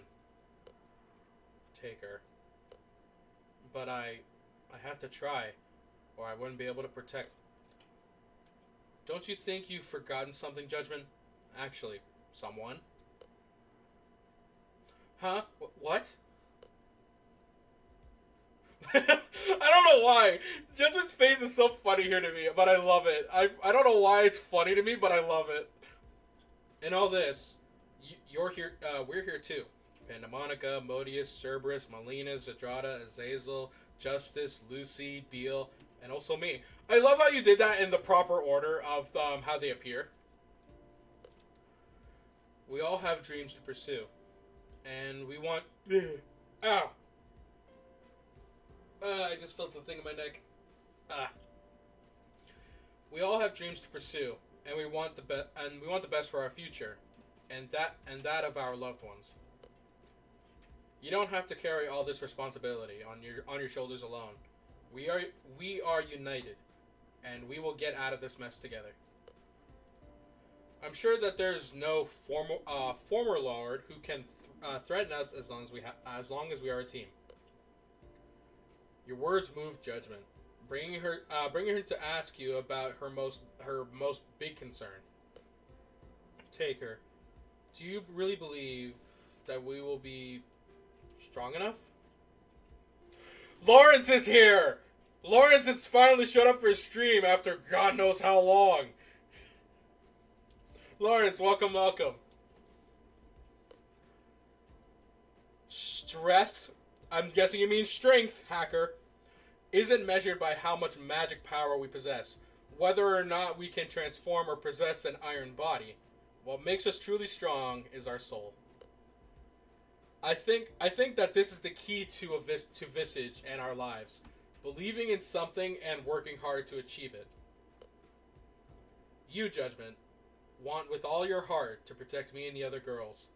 Taker. But I have to try, or I wouldn't be able to protect. Don't you think you've forgotten something, Judgment? Actually, someone? Huh? What? I don't know why. Judgment's face is so funny here to me, but I love it. I don't know why it's funny to me, but I love it. In all this, you're here. We're here too. Pandemonica, Modius, Cerberus, Melina, Zadrada, Azazel, Justice, Lucy, Beal, and also me. I love how you did that in the proper order of how they appear. We all have dreams to pursue, and we want. Ow! I just felt the thing in my neck. We all have dreams to pursue, and we want the best for our future, and that of our loved ones. You don't have to carry all this responsibility on your shoulders alone. We are united, and we will get out of this mess together. I'm sure that there's no former lord who can threaten us as long as we are a team. Your words move Judgment, bringing her to ask you about her most big concern. Taker, do you really believe that we will be strong enough? Lawrence is here! Lawrence has finally showed up for his stream after God knows how long. Lawrence, welcome. Strength? I'm guessing you mean strength, Hacker. Isn't measured by how much magic power we possess, whether or not we can transform or possess an iron body. What makes us truly strong is our soul. I think that this is the key to Visage and our lives. Believing in something and working hard to achieve it. You, Judgment, want with all your heart to protect me and the other girls.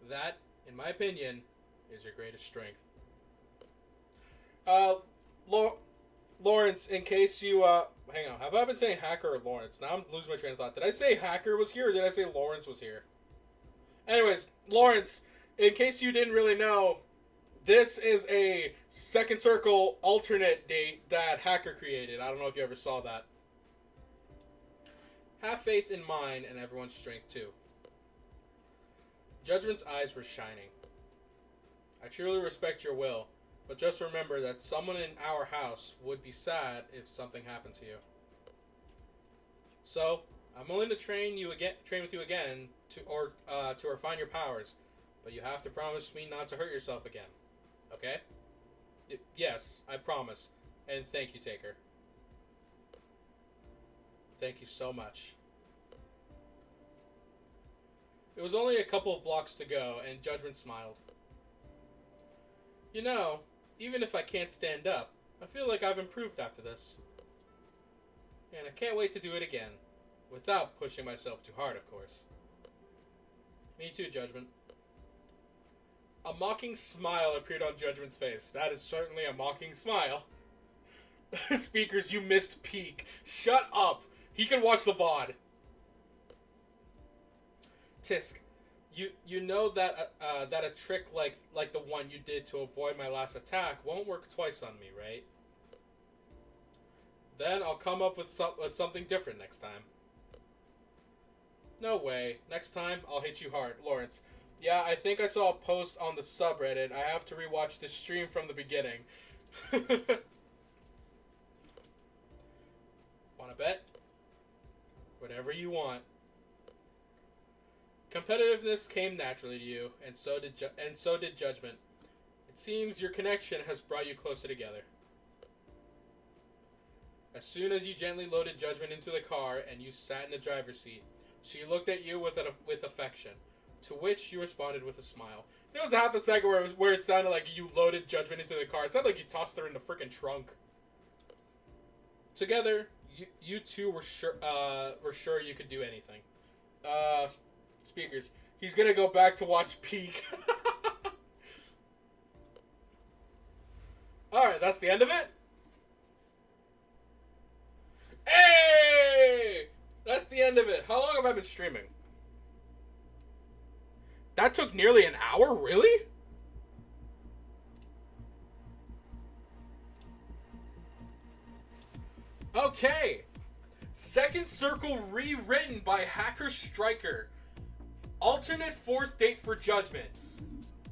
That, in my opinion, is your greatest strength. Lawrence, in case you, hang on. Have I been saying Hacker or Lawrence? Now I'm losing my train of thought. Did I say Hacker was here or did I say Lawrence was here? Anyways, Lawrence, in case you didn't really know, this is a second circle alternate date that Hacker created. I don't know if you ever saw that. Have faith in mine and everyone's strength too. Judgment's eyes were shining. I truly respect your will, but just remember that someone in our house would be sad if something happened to you. So, I'm willing to train with you again to refine your powers, but you have to promise me not to hurt yourself again. Okay? Yes, I promise. And thank you, Taker. Thank you so much. It was only a couple of blocks to go, and Judgment smiled. You know, even if I can't stand up, I feel like I've improved after this. And I can't wait to do it again. Without pushing myself too hard, of course. Me too, Judgment. A mocking smile appeared on Judgment's face. That is certainly a mocking smile. Speakers, you missed peak. Shut up. He can watch the VOD. Tisk, You know that that a trick like the one you did to avoid my last attack won't work twice on me, right? Then I'll come up with something different next time. No way. Next time I'll hit you hard, Lawrence. Yeah, I think I saw a post on the subreddit. I have to rewatch the stream from the beginning. Wanna bet? Whatever you want. Competitiveness came naturally to you, and so did Judgment. It seems your connection has brought you closer together. As soon as you gently loaded Judgment into the car and you sat in the driver's seat, she looked at you with affection, to which you responded with a smile. There was half a second where it sounded like you loaded Judgment into the car. It sounded like you tossed her in the freaking trunk. Together, you two were sure you could do anything. Speakers. He's gonna go back to watch Peak. Alright, that's the end of it? Hey! That's the end of it. How long have I been streaming? That took nearly an hour? Really? Okay. Second Circle Rewritten by HackerStriker. Alternate fourth date for Judgment.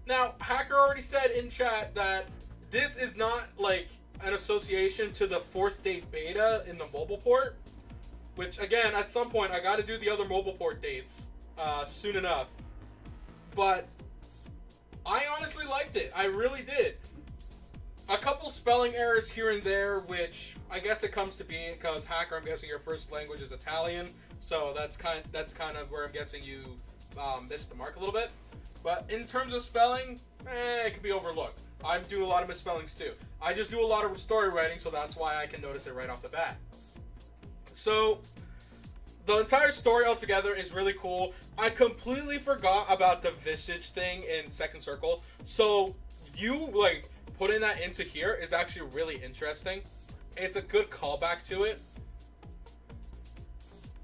Now, Hacker already said in chat that this is not like an association to the fourth date beta in the mobile port. Which, again, at some point, I gotta do the other mobile port dates soon enough. But I honestly liked it. I really did. A couple spelling errors here and there, which I guess it comes to being because Hacker, I'm guessing your first language is Italian. So that's kind of where I'm guessing you missed the mark a little bit. But in terms of spelling, it could be overlooked. I do a lot of misspellings too. I just do a lot of story writing, so that's why I can notice it right off the bat. So the entire story altogether is really cool. I completely forgot about the visage thing in Second Circle. So you like putting that into here is actually really interesting. It's a good callback to it.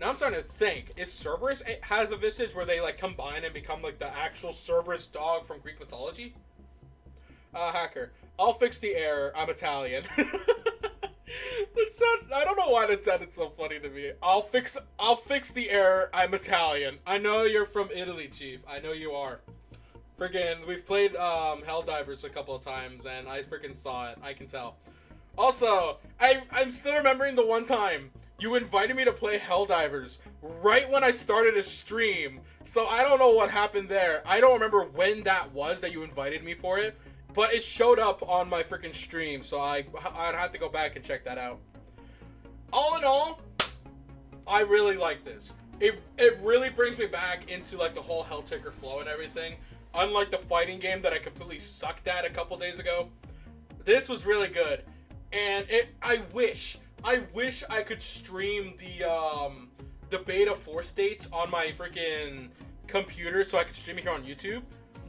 Now I'm starting to think, is Cerberus has a visage where they like combine and become like the actual Cerberus dog from Greek mythology? Hacker, I'll fix the error. I'm Italian. I don't know why that sounded so funny to me. I'll fix the error. I'm Italian. I know you're from Italy, Chief. I know you are. Friggin', we've played Helldivers a couple of times, and I freaking saw it. I can tell. Also, I'm still remembering the one time you invited me to play Helldivers right when I started a stream. So I don't know what happened there. I don't remember when that was that you invited me for it. But it showed up on my freaking stream, so I'd have to go back and check that out. All in all, I really like this. It really brings me back into like the whole Helltaker flow and everything. Unlike the fighting game that I completely sucked at a couple days ago, this was really good. And I wish I could stream the beta fourth dates on my freaking computer so I could stream it here on YouTube.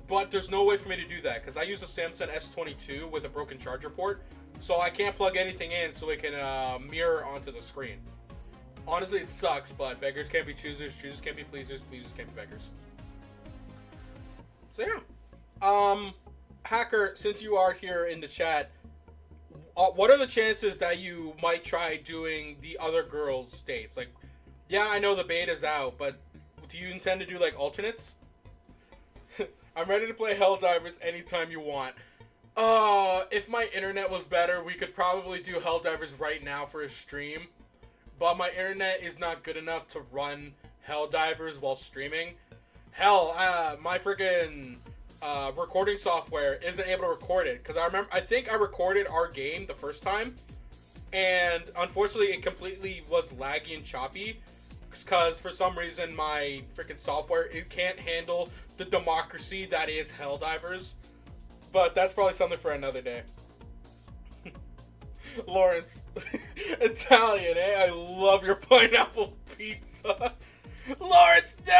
But there's no way for me to do that because I use a Samsung S22 with a broken charger port, so I can't plug anything in so it can mirror onto the screen. Honestly, it sucks, but beggars can't be choosers, choosers can't be pleasers, pleasers can't be beggars. So yeah, Hacker, since you are here in the chat, what are the chances that you might try doing the other girls' dates? Like, yeah, I know the beta's out, but do you intend to do like alternates? I'm ready to play Helldivers anytime you want. If my internet was better, we could probably do Helldivers right now for a stream. But my internet is not good enough to run Helldivers while streaming. Hell, my freaking recording software isn't able to record it. Because I think I recorded our game the first time. And unfortunately, it completely was laggy and choppy. Because for some reason, my freaking software, it can't handle the democracy that is Helldivers. But that's probably something for another day. Lawrence, Italian, eh? I love your pineapple pizza. Lawrence, no!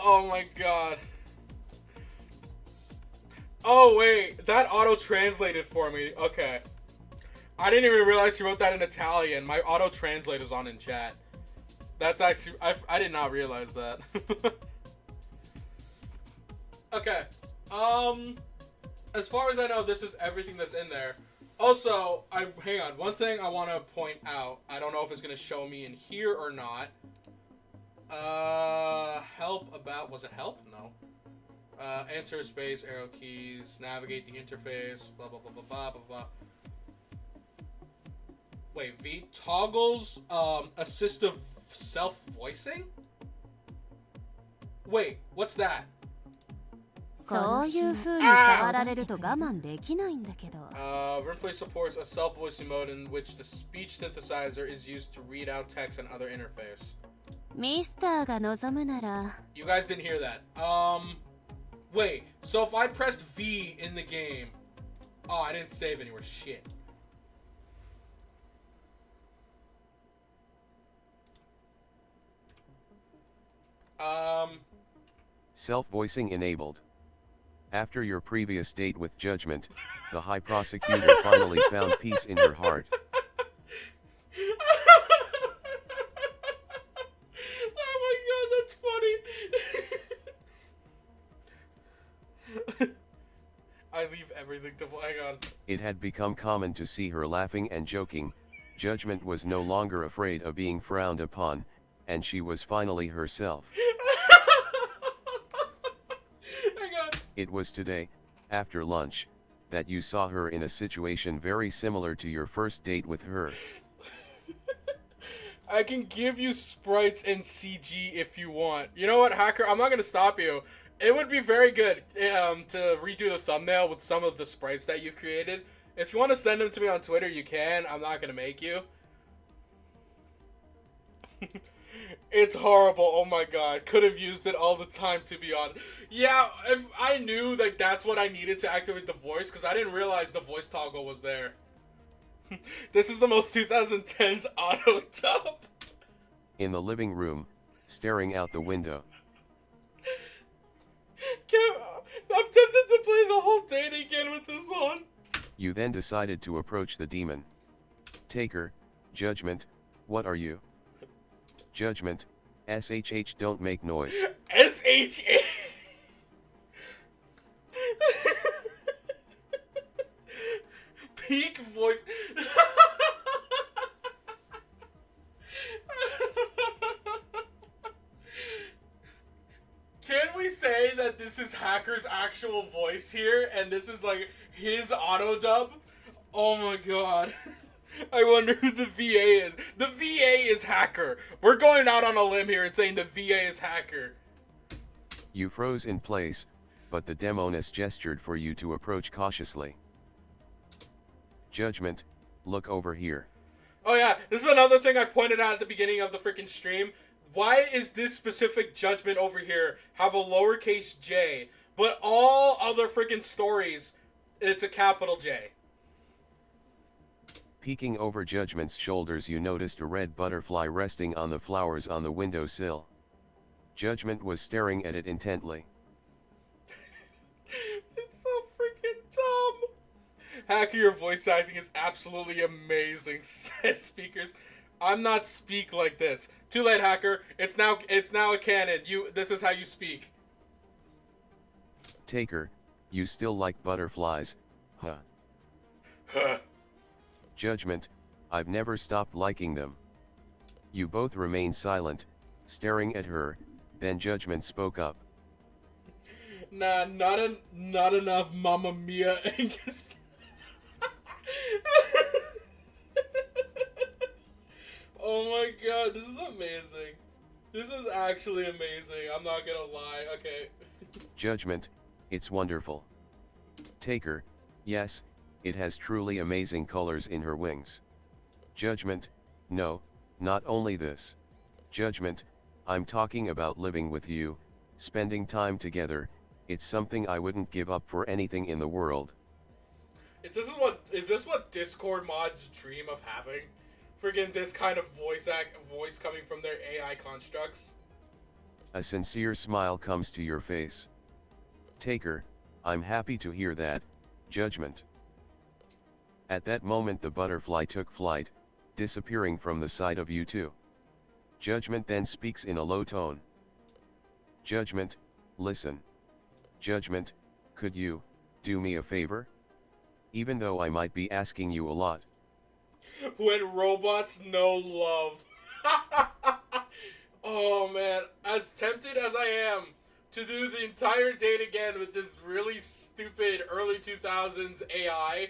Oh my god. Oh wait, that auto-translated for me. Okay. I didn't even realize you wrote that in Italian. My auto-translate is on in chat. That's actually, I did not realize that. Okay. As far as I know, this is everything that's in there. Also, hang on. One thing I want to point out. I don't know if it's going to show me in here or not. Help about... Was it help? No. Enter space, arrow keys, navigate the interface, blah, blah, blah, blah, blah, blah, blah. Wait, V? Toggles, assistive self-voicing? Wait, what's that? そういう風に触られると我慢できないんだけど。Rimplay supports a self-voicing mode in which the speech synthesizer is used to read out text and other interface. ミスターが望むなら。You guys didn't hear that. Wait, so if I pressed V in the game... Oh, I didn't save anywhere. Shit. Self-voicing enabled. After your previous date with Judgment, the High Prosecutor finally found peace in her heart. Oh my god, that's funny. I leave everything to hang on. It had become common to see her laughing and joking. Judgment was no longer afraid of being frowned upon, and she was finally herself. It was today, after lunch, that you saw her in a situation very similar to your first date with her. I can give you sprites and CG if you want. You know what, Hacker? I'm not going to stop you. It would be very good to redo the thumbnail with some of the sprites that you've created. If you want to send them to me on Twitter, you can. I'm not going to make you. It's horrible. Oh my god. Could have used it all the time, to be honest. Yeah, if I knew like that's what I needed to activate the voice, because I didn't realize the voice toggle was there. This is the most 2010s auto dub. In the living room, staring out the window. I'm tempted to play the whole date again with this on. You then decided to approach the demon. Taker, Judgment, what are you? Judgment, SHH, don't make noise. SHH. Peak voice. Can we say that this is Hacker's actual voice here, and this is like his auto dub? Oh my god. I wonder who the VA is. The VA is Hacker. We're going out on a limb here and saying the VA is Hacker. You froze in place, but the demoness gestured for you to approach cautiously. Judgment, look over here. Oh yeah, this is another thing I pointed out at the beginning of the freaking stream. Why is this specific Judgment over here have a lowercase j, but all other freaking stories, it's a capital J? Peeking over Judgment's shoulders, you noticed a red butterfly resting on the flowers on the windowsill. Judgment was staring at it intently. It's so freaking dumb. Hacker, your voice acting is absolutely amazing. Says speakers. I'm not speak like this. Too late, Hacker. It's now a canon. This is how you speak. Taker, you still like butterflies, huh? Huh. Judgment, I've never stopped liking them. You both remain silent, staring at her, then Judgment spoke up. Nah, not enough Mamma Mia. Oh my god, this is amazing. This is actually amazing. I'm not gonna lie. Okay. Judgment, it's wonderful. Taker, yes, it has truly amazing colors in her wings. Judgment, no, not only this. Judgment, I'm talking about living with you, spending time together. It's something I wouldn't give up for anything in the world. Is this what Discord mods dream of having? Friggin' this kind of voice coming from their AI constructs. A sincere smile comes to your face. Taker, I'm happy to hear that, Judgment. At that moment the butterfly took flight, disappearing from the sight of you two. Judgment then speaks in a low tone. Judgment, listen. Judgment, could you do me a favor? Even though I might be asking you a lot. When robots know love. Oh man, as tempted as I am to do the entire date again with this really stupid early 2000s AI,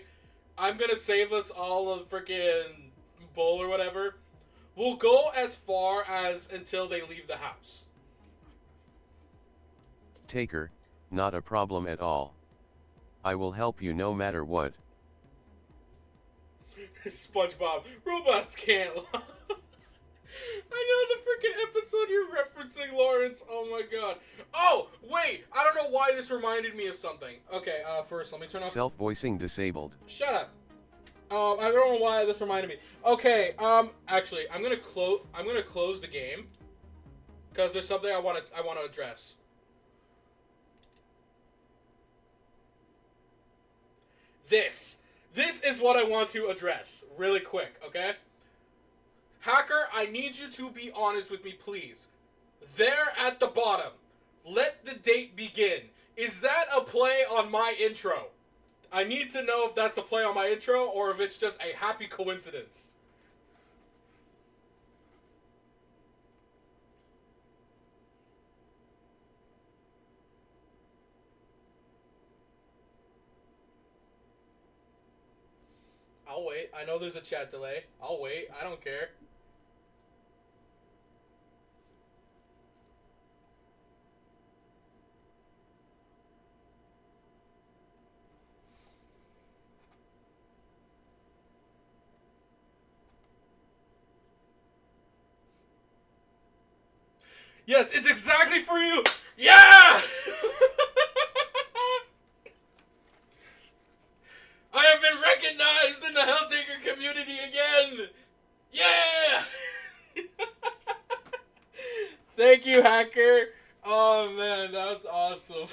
I'm gonna save us all a freaking bull or whatever. We'll go as far as until they leave the house. Taker, not a problem at all. I will help you no matter what. SpongeBob, robots can't lie. I know the freaking episode you're referencing, Lawrence. Oh my god. Oh, wait. I don't know why this reminded me of something. Okay, first let me turn off. Self-voicing disabled. Shut up. I don't know why this reminded me. Okay, actually, I'm gonna close the game because there's something I want to address. This is what I want to address really quick, okay? Hacker, I need you to be honest with me, please. There at the bottom, let the date begin. Is that a play on my intro? I need to know if that's a play on my intro or if it's just a happy coincidence. I'll wait. I know there's a chat delay. I'll wait. I don't care. Yes, it's exactly for you! Yeah! I have been recognized in the Helltaker community again! Yeah! Thank you, Hacker. Oh, man, that's awesome.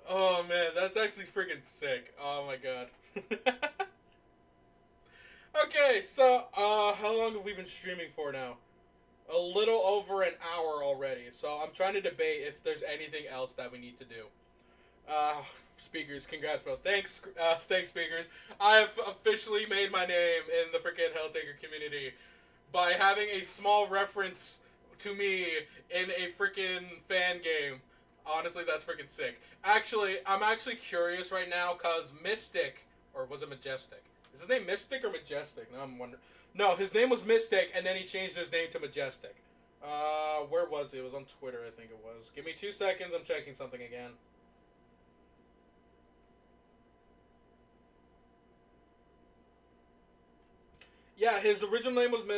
Oh, man, that's actually freaking sick. Oh, my God. Okay, so, how long have we been streaming for now? A little over an hour already, so I'm trying to debate if there's anything else that we need to do. Speakers, congrats, bro. Thanks, Speakers. I have officially made my name in the freaking Helltaker community by having a small reference to me in a freaking fan game. Honestly, that's freaking sick. Actually, I'm actually curious right now, because Mystic, or was it Majestic? Is his name Mystic or Majestic? No, I'm wondering. No, his name was Mystic, and then he changed his name to Majestic. Where was he? It was on Twitter, I think it was. Give me 2 seconds, I'm checking something again. Yeah, his original name was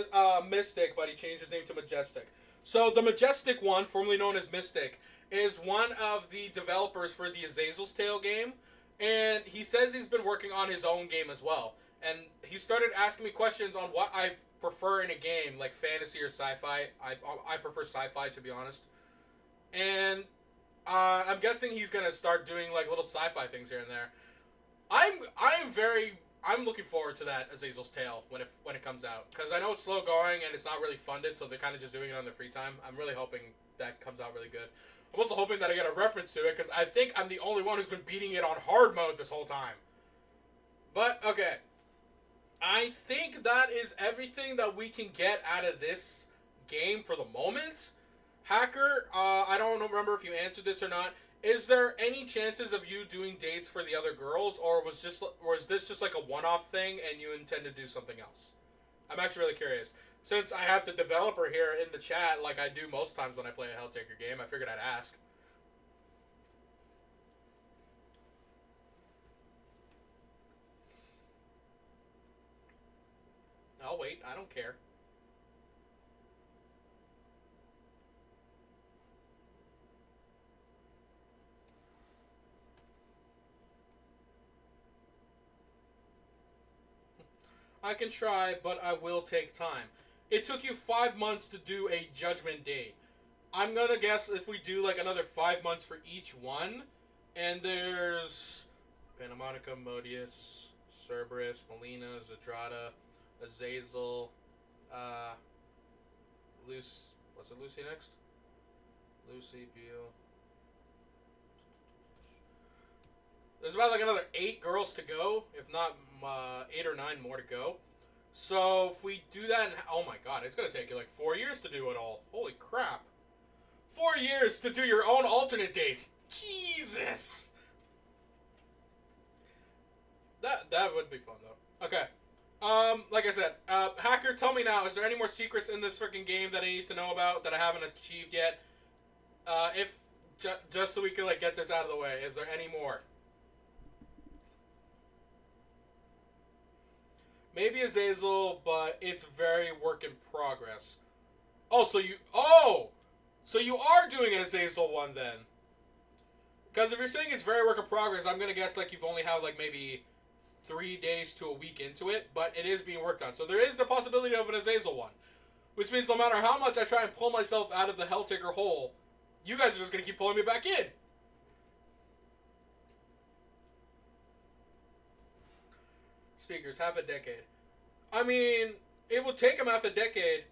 Mystic, but he changed his name to Majestic. So, the Majestic one, formerly known as Mystic, is one of the developers for the Azazel's Tale game, and he says he's been working on his own game as well. And he started asking me questions on what I prefer in a game, like fantasy or sci-fi. I prefer sci-fi, to be honest. And I'm guessing he's gonna start doing like little sci-fi things here and there. I'm looking forward to that Azazel's Tale when it comes out, because I know it's slow going and it's not really funded, so they're kind of just doing it on their free time. I'm really hoping that comes out really good. I'm also hoping that I get a reference to it, because I think I'm the only one who's been beating it on hard mode this whole time. But okay. I think that is everything that we can get out of this game for the moment. Hacker, I don't remember if you answered this or not. Is there any chances of you doing dates for the other girls, or was this just like a one-off thing and you intend to do something else? I'm actually really curious. Since I have the developer here in the chat, like I do most times when I play a Helltaker game, I figured I'd ask. I'll wait. I don't care. I can try, but I will take time. It took you 5 months to do a Judgment date. I'm gonna guess if we do like another 5 months for each one, and there's Panamonica, Modius, Cerberus, Melina, Zadrada, Azazel, was it Lucy next? Lucy, Beale. There's about like another 8 girls to go, if not 8 or 9 more to go. So if we do that, oh my god, it's gonna take you like 4 years to do it all. Holy crap! 4 years to do your own alternate dates. Jesus. That would be fun though. Okay. Like I said, Hacker, tell me now, is there any more secrets in this freaking game that I need to know about that I haven't achieved yet? Just so we can like get this out of the way, is there any more? Maybe Azazel, but it's very work in progress. So you are doing an Azazel one then. Because if you're saying it's very work in progress, I'm gonna guess like you've only had like maybe 3 days to a week into it, but it is being worked on. So there is the possibility of an Azazel one. Which means no matter how much I try and pull myself out of the Helltaker hole, you guys are just gonna keep pulling me back in. Speakers, half a decade. I mean, it will take them half a decade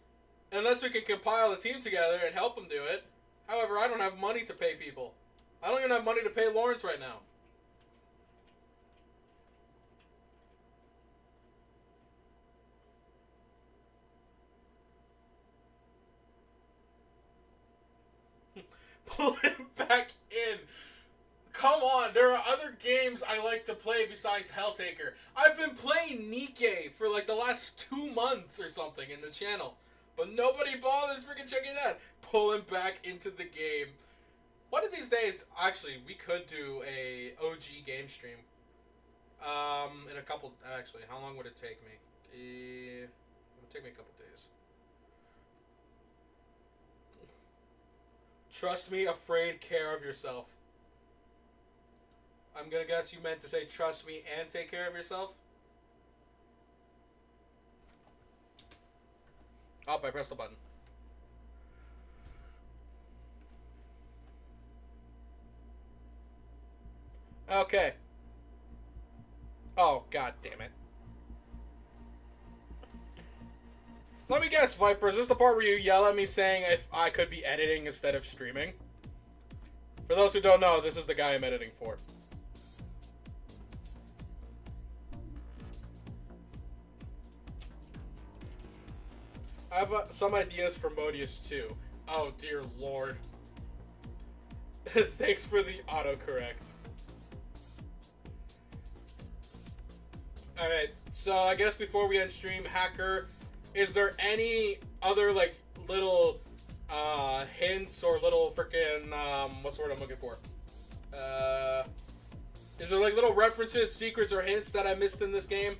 unless we can compile a team together and help them do it. However, I don't have money to pay people. I don't even have money to pay Lawrence right now. Pull him back in. Come on, there are other games I like to play besides Helltaker. I've been playing Nikke for like the last 2 months or something in the channel. But nobody bothers freaking checking that. Pull him back into the game. One of these days, actually, we could do a OG game stream. In a couple, actually, how long would it take me? It would take me a couple days. Trust me, afraid, care of yourself. I'm gonna guess you meant to say trust me and take care of yourself. Oh, I pressed the button. Okay. Oh, god damn it. Let me guess, Viper, is this the part where you yell at me saying if I could be editing instead of streaming? For those who don't know, this is the guy I'm editing for. I have some ideas for Modius too. Oh dear lord. Thanks for the autocorrect. Alright, so I guess before we end stream, Hacker, is there any other like little hints or little freaking what's the word I'm looking for? Is there like little references, secrets, or hints that I missed in this game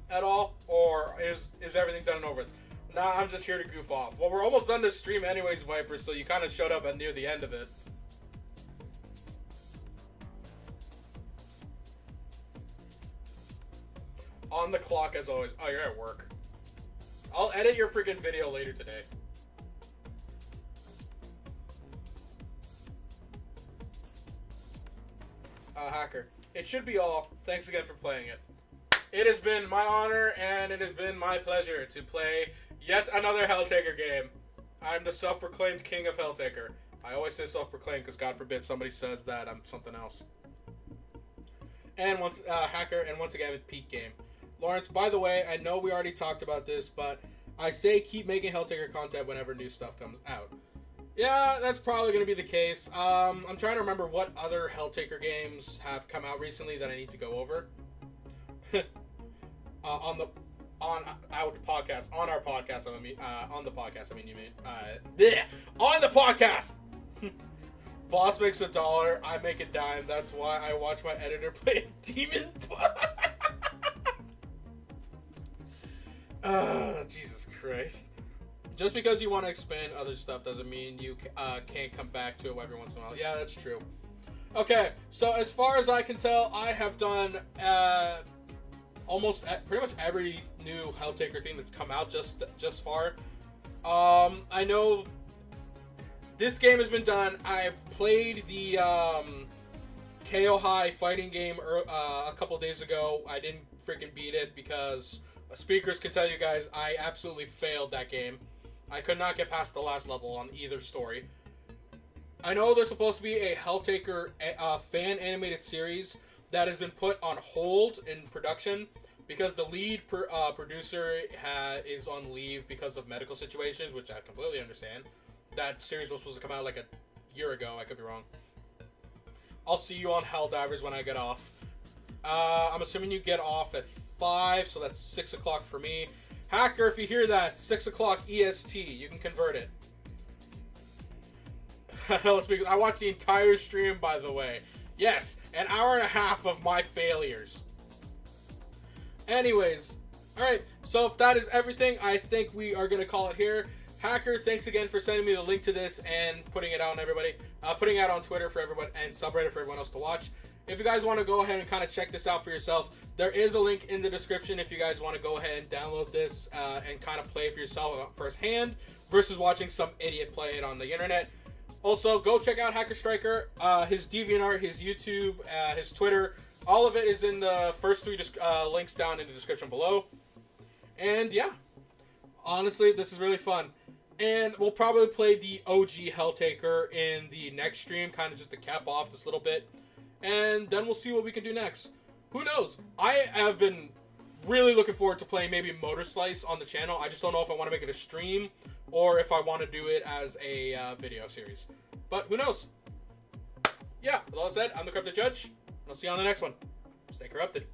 at all? Or is everything done and over with? Nah, I'm just here to goof off. Well, we're almost done this stream anyways, Viper, so you kind of showed up at near the end of it. On the clock as always. Oh, you're at work. I'll edit your freaking video later today. Hacker. It should be all. Thanks again for playing it. It has been my honor and it has been my pleasure to play yet another Helltaker game. I'm the self-proclaimed king of Helltaker. I always say self-proclaimed because God forbid somebody says that I'm something else. And once Hacker, and once again, Peak Game. Lawrence, by the way, I know we already talked about this, but I say keep making Helltaker content whenever new stuff comes out. Yeah, that's probably going to be the case. I'm trying to remember what other Helltaker games have come out recently that I need to go over. On our podcast, Boss makes $1, I make a dime. That's why I watch my editor play Demon. Jesus Christ. Just because you want to expand other stuff doesn't mean you can't come back to it every once in a while. Yeah, that's true. Okay, so as far as I can tell, I have done almost pretty much every new Helltaker theme that's come out just far. I know this game has been done. I've played the KO High fighting game a couple days ago. I didn't freaking beat it because speakers can tell you guys I absolutely failed that game. I could not get past the last level on either story. I know there's supposed to be a Helltaker fan animated series that has been put on hold in production because the lead producer is on leave because of medical situations, which I completely understand. That series was supposed to come out like a year ago. I could be wrong. I'll see you on Helldivers when I get off. I'm assuming you get off at 5, so that's 6 o'clock for me. Hacker, if you hear that, 6 o'clock EST, you can convert it. I watched the entire stream, by the way. Yes, an hour and a half of my failures. Anyways, alright, so if that is everything, I think we are going to call it here. Hacker, thanks again for sending me the link to this and putting it out on everybody. Putting it out on Twitter for everyone and subreddit for everyone else to watch. If you guys want to go ahead and kind of check this out for yourself, there is a link in the description if you guys want to go ahead and download this and kind of play it for yourself firsthand versus watching some idiot play it on the internet. Also, go check out HackerStriker, his DeviantArt, his YouTube, his Twitter. All of it is in the first 3 links down in the description below. And yeah, honestly, this is really fun. And we'll probably play the OG Helltaker in the next stream, kind of just to cap off this little bit. And then we'll see what we can do next. Who knows? I have been really looking forward to playing maybe Motor Slice on the channel. I just don't know if I want to make it a stream or if I want to do it as a video series. But who knows? Yeah, with all that said, I'm the Korrupted Judge, and I'll see you on the next one. Stay corrupted.